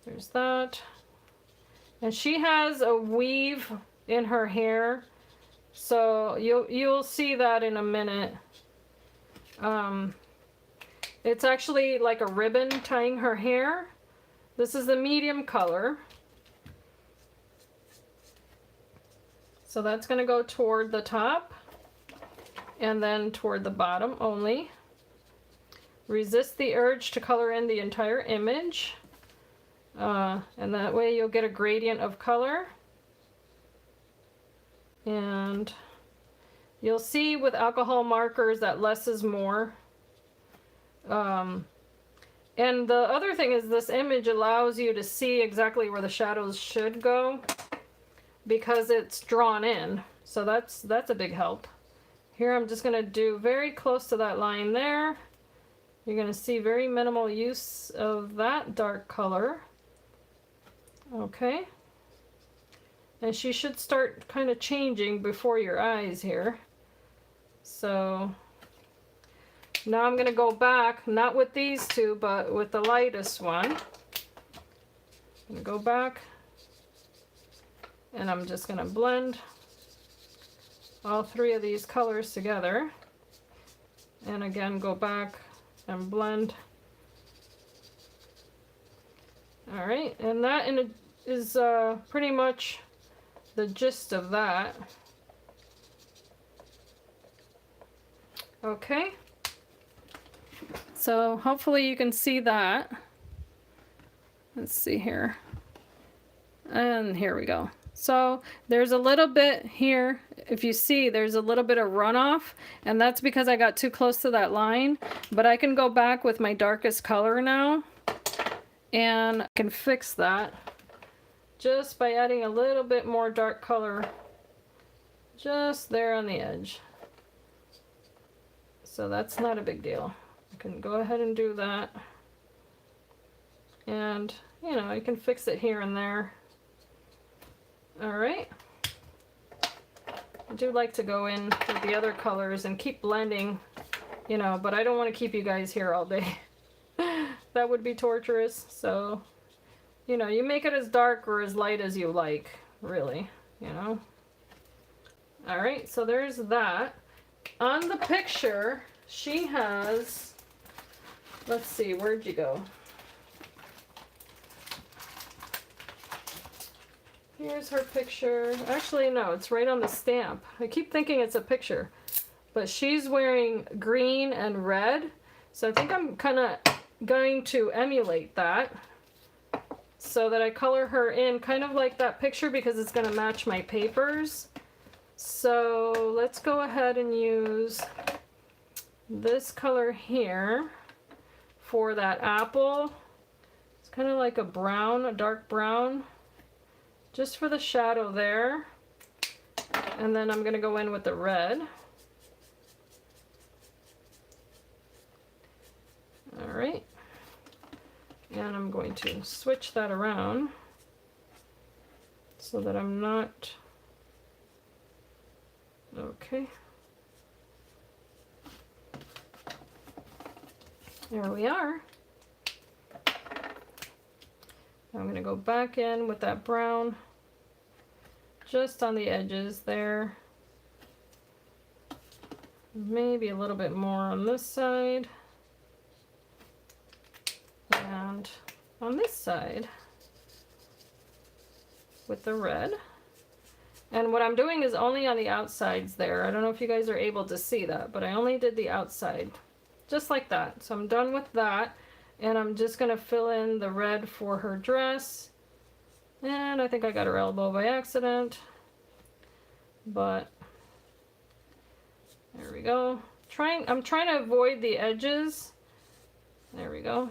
There's that. And she has a weave in her hair, so you'll see that in a minute. It's actually like a ribbon tying her hair. This is the medium color. So that's going to go toward the top and then toward the bottom only. Resist the urge to color in the entire image. And that way you'll get a gradient of color. And you'll see with alcohol markers that less is more. And the other thing is this image allows you to see exactly where the shadows should go, because it's drawn in. So that's a big help. Here I'm just going to do very close to that line there. You're going to see very minimal use of that dark color. Okay. And she should start kind of changing before your eyes here. So now I'm going to go back, not with these two, but with the lightest one. I'm going to go back. And I'm just going to blend all three of these colors together. And again, go back and blend. All right, and that is pretty much the gist of that. Okay. So hopefully you can see that. Let's see here. And here we go. So there's a little bit here, if you see, there's a little bit of runoff, and that's because I got too close to that line. But I can go back with my darkest color now, and I can fix that just by adding a little bit more dark color just there on the edge. So that's not a big deal. I can go ahead and do that. And, you know, I can fix it here and there. All right. I do like to go in with the other colors and keep blending, you know, but I don't want to keep you guys here all day. That would be torturous. So, you know, you make it as dark or as light as you like, really, you know. All right, so there's that. On the picture, she has, let's see, where'd you go? Here's her picture. Actually, no, it's right on the stamp. I keep thinking it's a picture, but she's wearing green and red. So I think I'm kind of going to emulate that so that I color her in kind of like that picture because it's going to match my papers. So let's go ahead and use this color here for that apple. It's kind of like a brown, a dark brown, just for the shadow there. And then I'm going to go in with the red. All right. And I'm going to switch that around so that I'm not, okay. There we are. I'm going to go back in with that brown just on the edges there. Maybe a little bit more on this side. And on this side with the red. And what I'm doing is only on the outsides there. I don't know if you guys are able to see that, but I only did the outside. Just like that. So I'm done with that. And I'm just going to fill in the red for her dress. And I think I got her elbow by accident. But there we go. I'm trying to avoid the edges. There we go.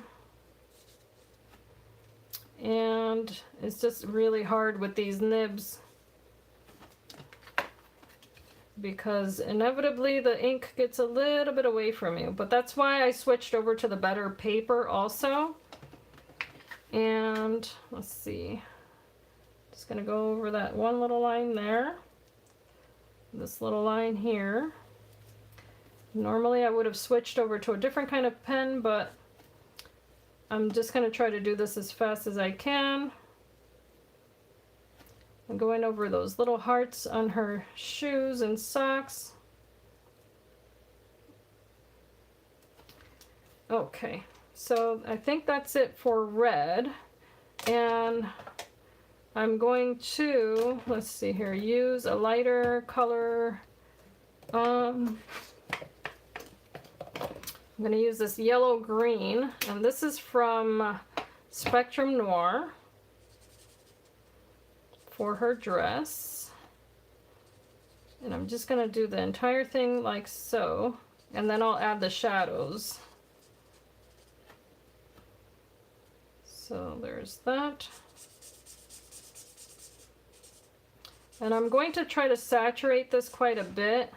And it's just really hard with these nibs because inevitably the ink gets a little bit away from you, but that's why I switched over to the better paper also. And let's see, just gonna go over that one little line there, this little line here. Normally I would have switched over to a different kind of pen, but I'm just gonna try to do this as fast as I can. I'm going over those little hearts on her shoes and socks. Okay, so I think that's it for red. And I'm going to, let's see here, use a lighter color. I'm going to use this yellow green, and this is from Spectrum Noir for her dress. And I'm just going to do the entire thing like so, and then I'll add the shadows. So there's that. And I'm going to try to saturate this quite a bit.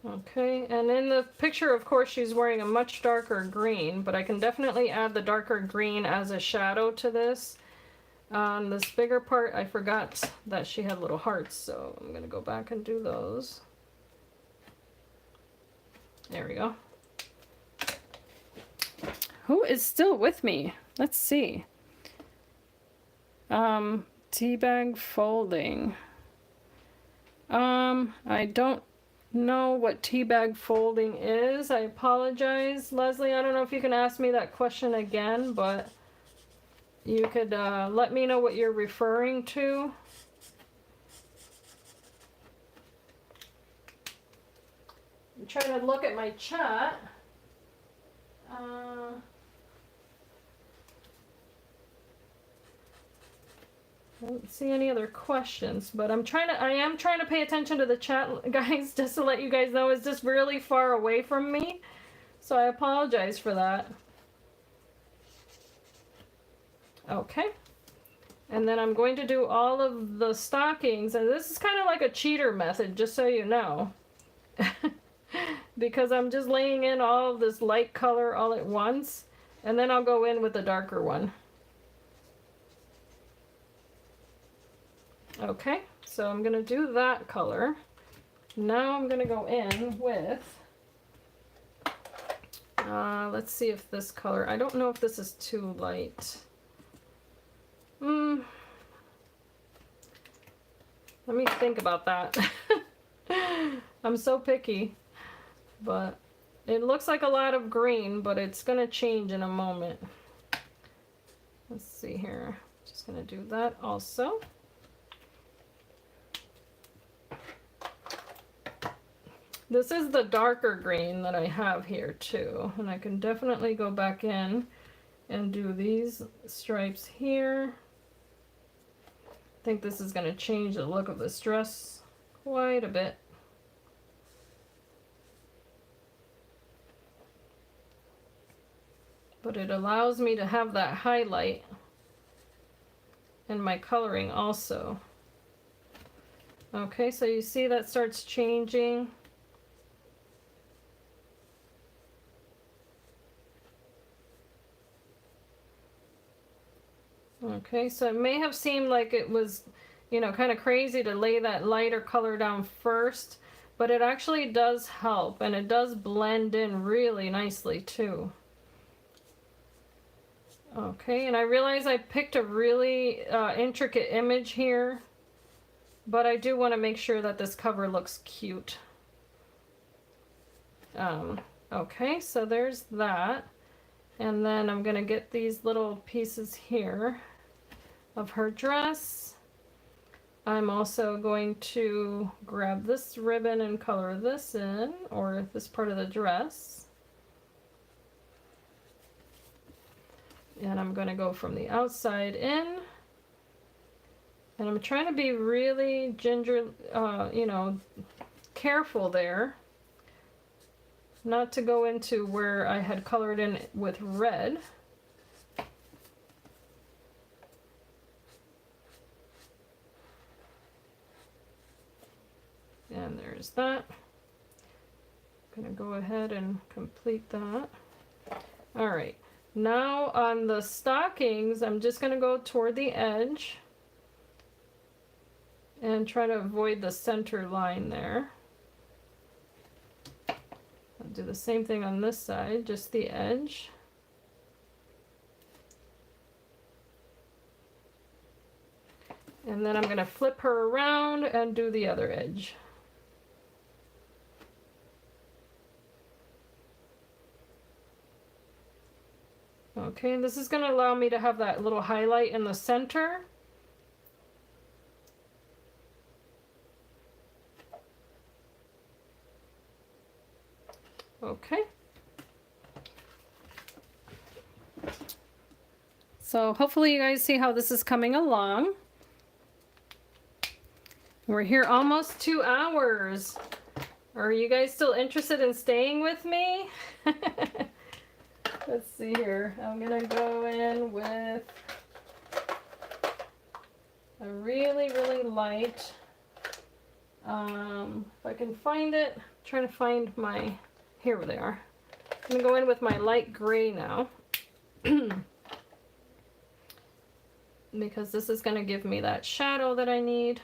Okay, and in the picture, of course, she's wearing a much darker green, but I can definitely add the darker green as a shadow to this. On this bigger part, I forgot that she had little hearts, so I'm going to go back and do those. There we go. Who is still with me? Let's see. Teabag folding. I don't know what teabag folding is. I apologize, Leslie. I don't know if you can ask me that question again, but you could let me know what you're referring to. I'm trying to look at my chat. I don't see any other questions, but I am trying to pay attention to the chat, guys, just to let you guys know it's just really far away from me. So I apologize for that. Okay. And then I'm going to do all of the stockings, and this is kind of like a cheater method, just so you know. Because I'm just laying in all of this light color all at once, and then I'll go in with the darker one. Okay, so I'm gonna do that color. Now I'm gonna go in with, let's see if this color, I don't know if this is too light. Let me think about that. I'm so picky, but it looks like a lot of green, but it's gonna change in a moment. Let's see here, just gonna do that also. This is the darker green that I have here too, and I can definitely go back in and do these stripes here. I think this is going to change the look of this dress quite a bit. But it allows me to have that highlight in my coloring also. Okay, so you see that starts changing. Okay, so it may have seemed like it was, you know, kind of crazy to lay that lighter color down first, but it actually does help, and it does blend in really nicely too. Okay, and I realize I picked a really intricate image here, but I do want to make sure that this cover looks cute. Okay, so there's that. And then I'm going to get these little pieces here of her dress. I'm also going to grab this ribbon and color this in, or this part of the dress. And I'm going to go from the outside in. And I'm trying to be really you know, careful there. Not to go into where I had colored in with red. And there's that. I'm gonna go ahead and complete that. All right, now on the stockings, I'm just gonna go toward the edge and try to avoid the center line there. I'll do the same thing on this side, just the edge. And then I'm going to flip her around and do the other edge. Okay, and this is going to allow me to have that little highlight in the center. Okay. So hopefully you guys see how this is coming along. We're here almost 2 hours. Are you guys still interested in staying with me? Let's see here. I'm gonna go in with a really, really light, if I can find it, I'm trying to find my, here they are. I'm going to go in with my light gray now. Because this is going to give me that shadow that I need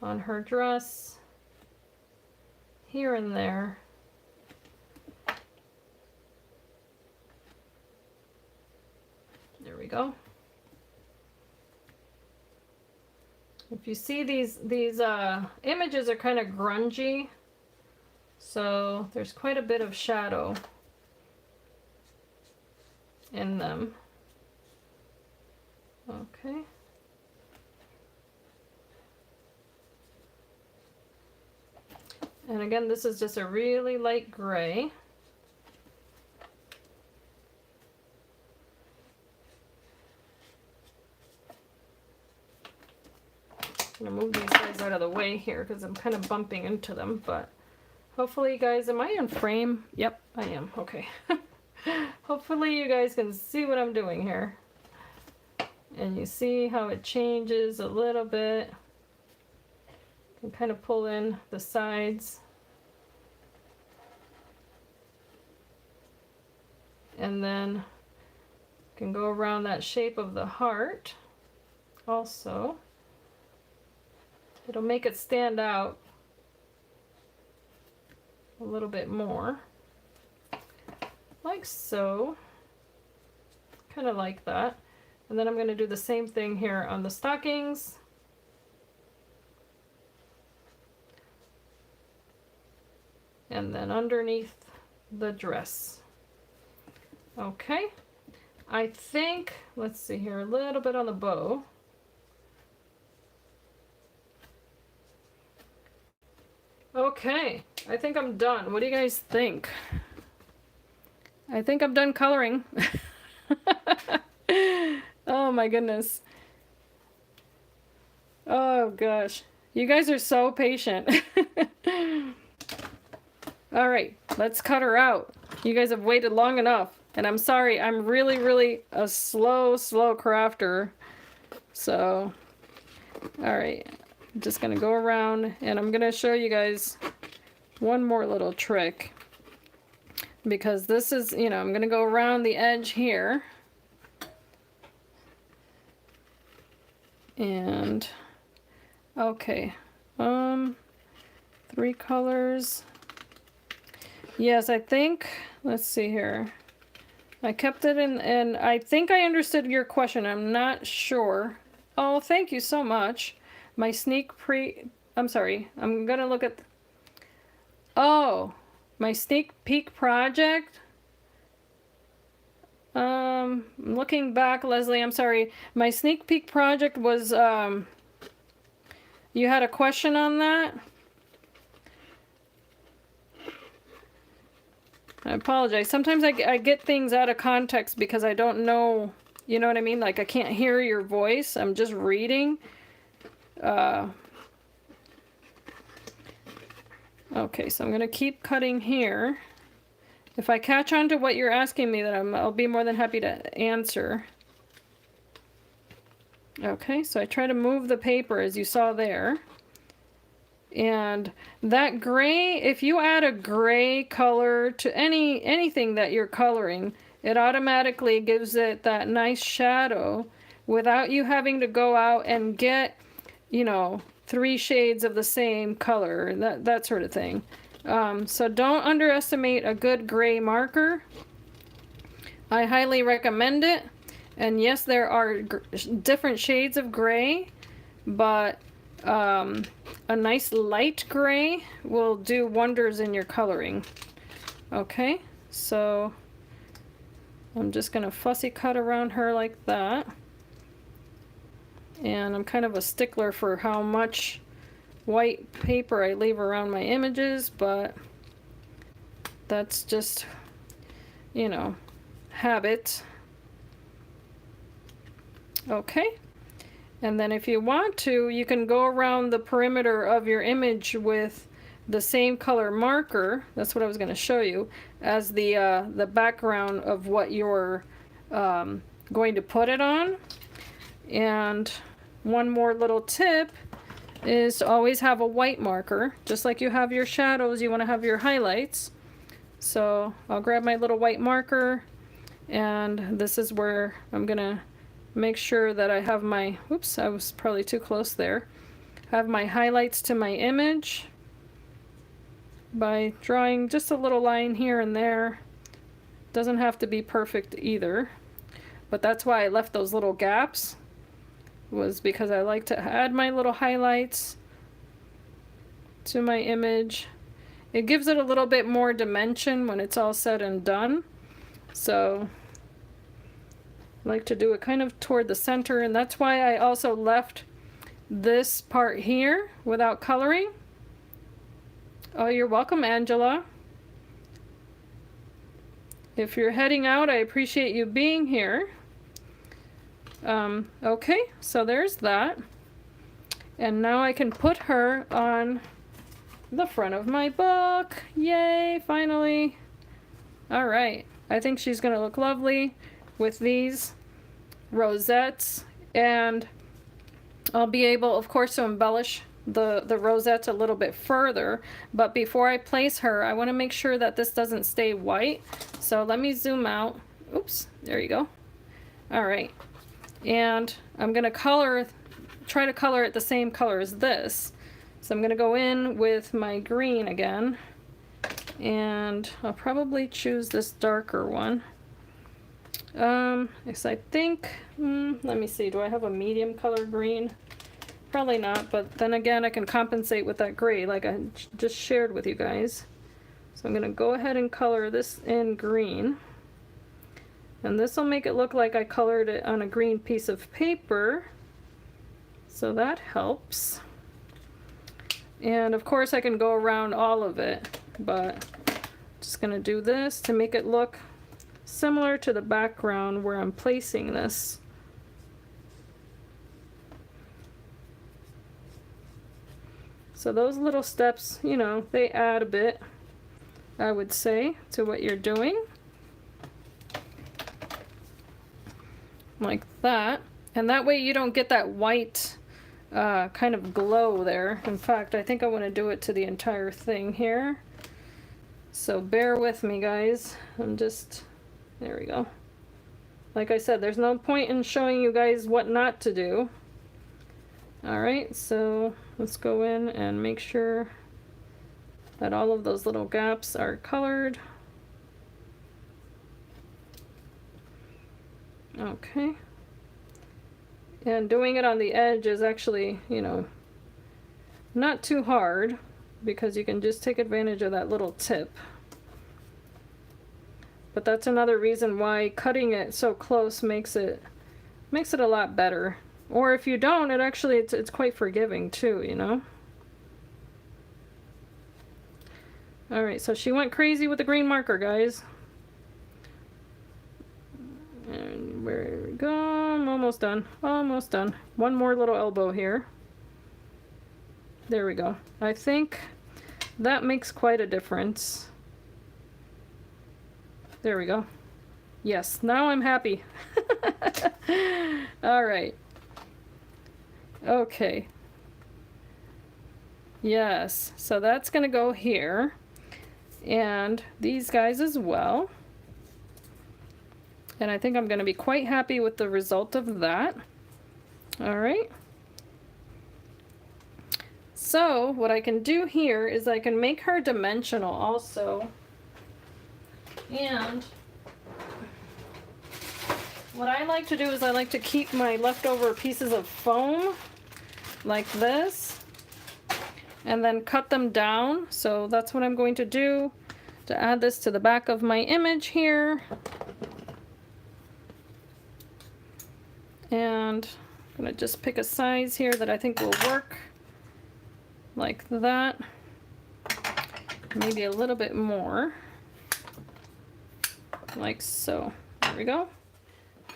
on her dress. Here and there. There we go. If you see these images are kind of grungy. So there's quite a bit of shadow in them. Okay. And again, this is just a really light gray. I'm gonna move these guys out of the way here because I'm kind of bumping into them, but hopefully you guys, am I in frame? Yep, I am. Okay. Hopefully you guys can see what I'm doing here. And you see how it changes a little bit. You can kind of pull in the sides. And then you can go around that shape of the heart also. It'll make it stand out a little bit more. Like so. Kind of like that. And then I'm going to do the same thing here on the stockings. And then underneath the dress. Okay. I think, let's see here, a little bit on the bow. Okay, I think I'm done. What do you guys think? I think I'm done coloring. Oh my goodness. Oh gosh. You guys are so patient. All right, let's cut her out. You guys have waited long enough. And I'm sorry, I'm really a slow crafter. So, all right. I'm just gonna go around and I'm gonna show you guys one more little trick. Because this is, you know, I'm gonna go around the edge here. And, okay. 3 colors. Yes, I think, let's see here. I kept it in, and I think I understood your question. I'm not sure. Oh, thank you so much. My I'm sorry. I'm gonna look at, oh, my sneak peek project. Looking back, Leslie, I'm sorry. My sneak peek project was, you had a question on that? I apologize. Sometimes I get things out of context because I don't know, you know what I mean? Like I can't hear your voice. I'm just reading. Okay, so I'm going to keep cutting here. If I catch on to what you're asking me, then I'll be more than happy to answer. Okay, so I try to move the paper as you saw there. And that gray, if you add a gray color to anything that you're coloring, it automatically gives it that nice shadow without you having to go out and get, you know, 3 shades of the same color, that sort of thing. So don't underestimate a good gray marker. I highly recommend it. And yes, there are different shades of gray, but a nice light gray will do wonders in your coloring. Okay, so I'm just gonna fussy cut around her like that. And I'm kind of a stickler for how much white paper I leave around my images, but that's just, you know, habit. Okay. And then if you want to, you can go around the perimeter of your image with the same color marker, that's what I was going to show you, as the background of what you're going to put it on. And one more little tip is to always have a white marker. Just like you have your shadows, you want to have your highlights. So I'll grab my little white marker, and this is where I'm going to make sure that I have my, oops, I was probably too close there. Have my highlights to my image by drawing just a little line here and there. Doesn't have to be perfect either, but that's why I left those little gaps, was because I like to add my little highlights to my image. It gives it a little bit more dimension when it's all said and done. So I like to do it kind of toward the center, and that's why I also left this part here without coloring. Oh, you're welcome, Angela. If you're heading out, I appreciate you being here. Okay, so there's that. And now I can put her on the front of my book. Yay, finally. All right, I think she's gonna look lovely with these rosettes. And I'll be able, of course, to embellish the rosette a little bit further. But before I place her, I want to make sure that this doesn't stay white. So let me zoom out. Oops, there you go. All right. And I'm going to try to color it the same color as this. So I'm going to go in with my green again. And I'll probably choose this darker one. Because I think, let me see, do I have a medium color green? Probably not, but then again, I can compensate with that gray like I just shared with you guys. So I'm going to go ahead and color this in green. And this will make it look like I colored it on a green piece of paper. So that helps. And of course I can go around all of it, but I'm just going to do this to make it look similar to the background where I'm placing this. So those little steps, you know, they add a bit, I would say, to what you're doing. Like that. And that way you don't get that white kind of glow there. In fact, I think I want to do it to the entire thing here. So bear with me, guys. There we go. Like I said, there's no point in showing you guys what not to do. Alright, so let's go in and make sure that all of those little gaps are colored. Okay. And doing it on the edge is actually, you know, not too hard because you can just take advantage of that little tip. But that's another reason why cutting it so close makes it a lot better. Or if you don't, it's quite forgiving too, you know. All right, so she went crazy with the green marker, guys. And there we go. I'm almost done. Almost done. One more little elbow here. There we go. I think that makes quite a difference. There we go. Yes, now I'm happy. All right. Okay. Yes, so that's going to go here. And these guys as well. And I think I'm going to be quite happy with the result of that. All right. So what I can do here is I can make her dimensional also. And what I like to do is I like to keep my leftover pieces of foam like this and then cut them down. So that's what I'm going to do to add this to the back of my image here. And I'm going to just pick a size here that I think will work like that. Maybe a little bit more. Like so. There we go.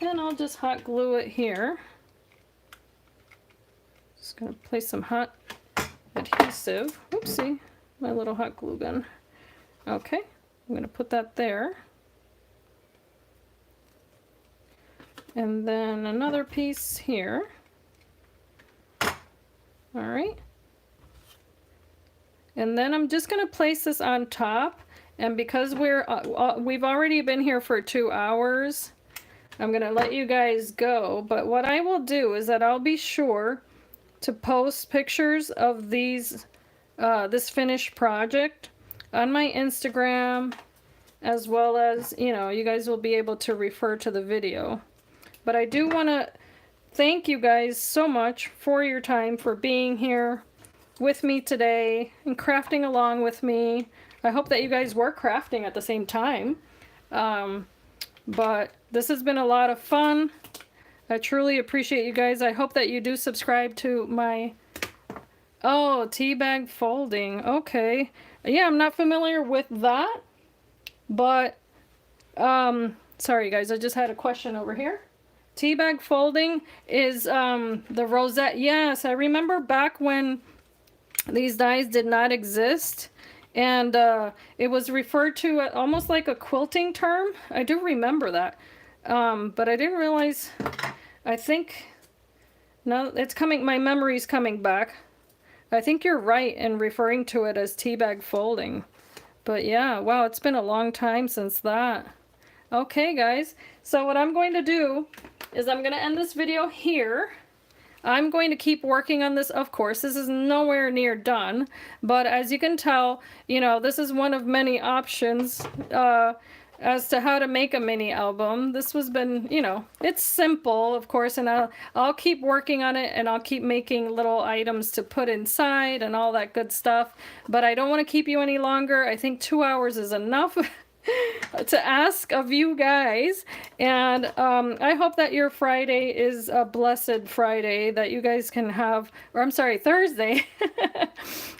And I'll just hot glue it here. Just going to place some hot adhesive. Oopsie, my little hot glue gun. Okay, I'm going to put that there. And then another piece here. All right. And then I'm just going to place this on top. And because we've already been here for 2 hours, I'm going to let you guys go. But what I will do is that I'll be sure to post pictures of these, this finished project on my Instagram, as well as, you know, you guys will be able to refer to the video. But I do want to thank you guys so much for your time, for being here with me today and crafting along with me. I hope that you guys were crafting at the same time. But this has been a lot of fun. I truly appreciate you guys. I hope that you do subscribe to my... Oh, tea bag folding. Okay. Yeah, I'm not familiar with that. But, sorry guys, I just had a question over here. Tea bag folding is the Rosette. Yes, I remember back when these dies did not exist. And it was referred to almost like a quilting term. I do remember that. But I didn't realize, I think No, it's coming, my memory's coming back. I think you're right in referring to it as teabag folding. But yeah, wow, it's been a long time since that. Okay, guys, so what I'm going to do is I'm going to end this video here. I'm going to keep working on this. Of course, this is nowhere near done, but as you can tell, you know, this is one of many options as to how to make a mini album. This was been, you know, it's simple, of course, and I'll keep working on it, and I'll keep making little items to put inside and all that good stuff. But I don't want to keep you any longer. I think 2 hours is enough. To ask of you guys, and I hope that your Friday is a blessed Friday, that you guys can have, or I'm sorry, Thursday.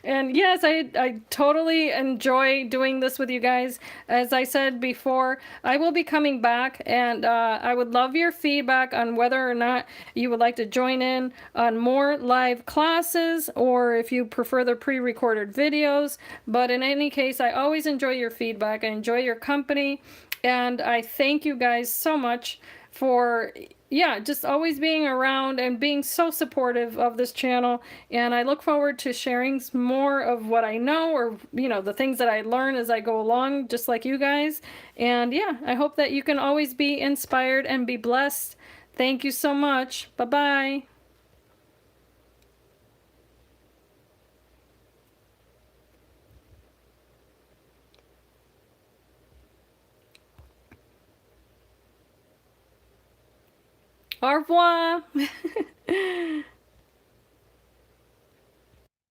And yes, I totally enjoy doing this with you guys. As I said before, I will be coming back, and I would love your feedback on whether or not you would like to join in on more live classes, or if you prefer the pre-recorded videos. But in any case, I always enjoy your feedback. I enjoy your company, and I thank you guys so much for, yeah, just always being around and being so supportive of this channel. And I look forward to sharing more of what I know, or, you know, the things that I learn as I go along, just like you guys. And yeah, I hope that you can always be inspired and be blessed. Thank you so much. Bye-bye. Au revoir.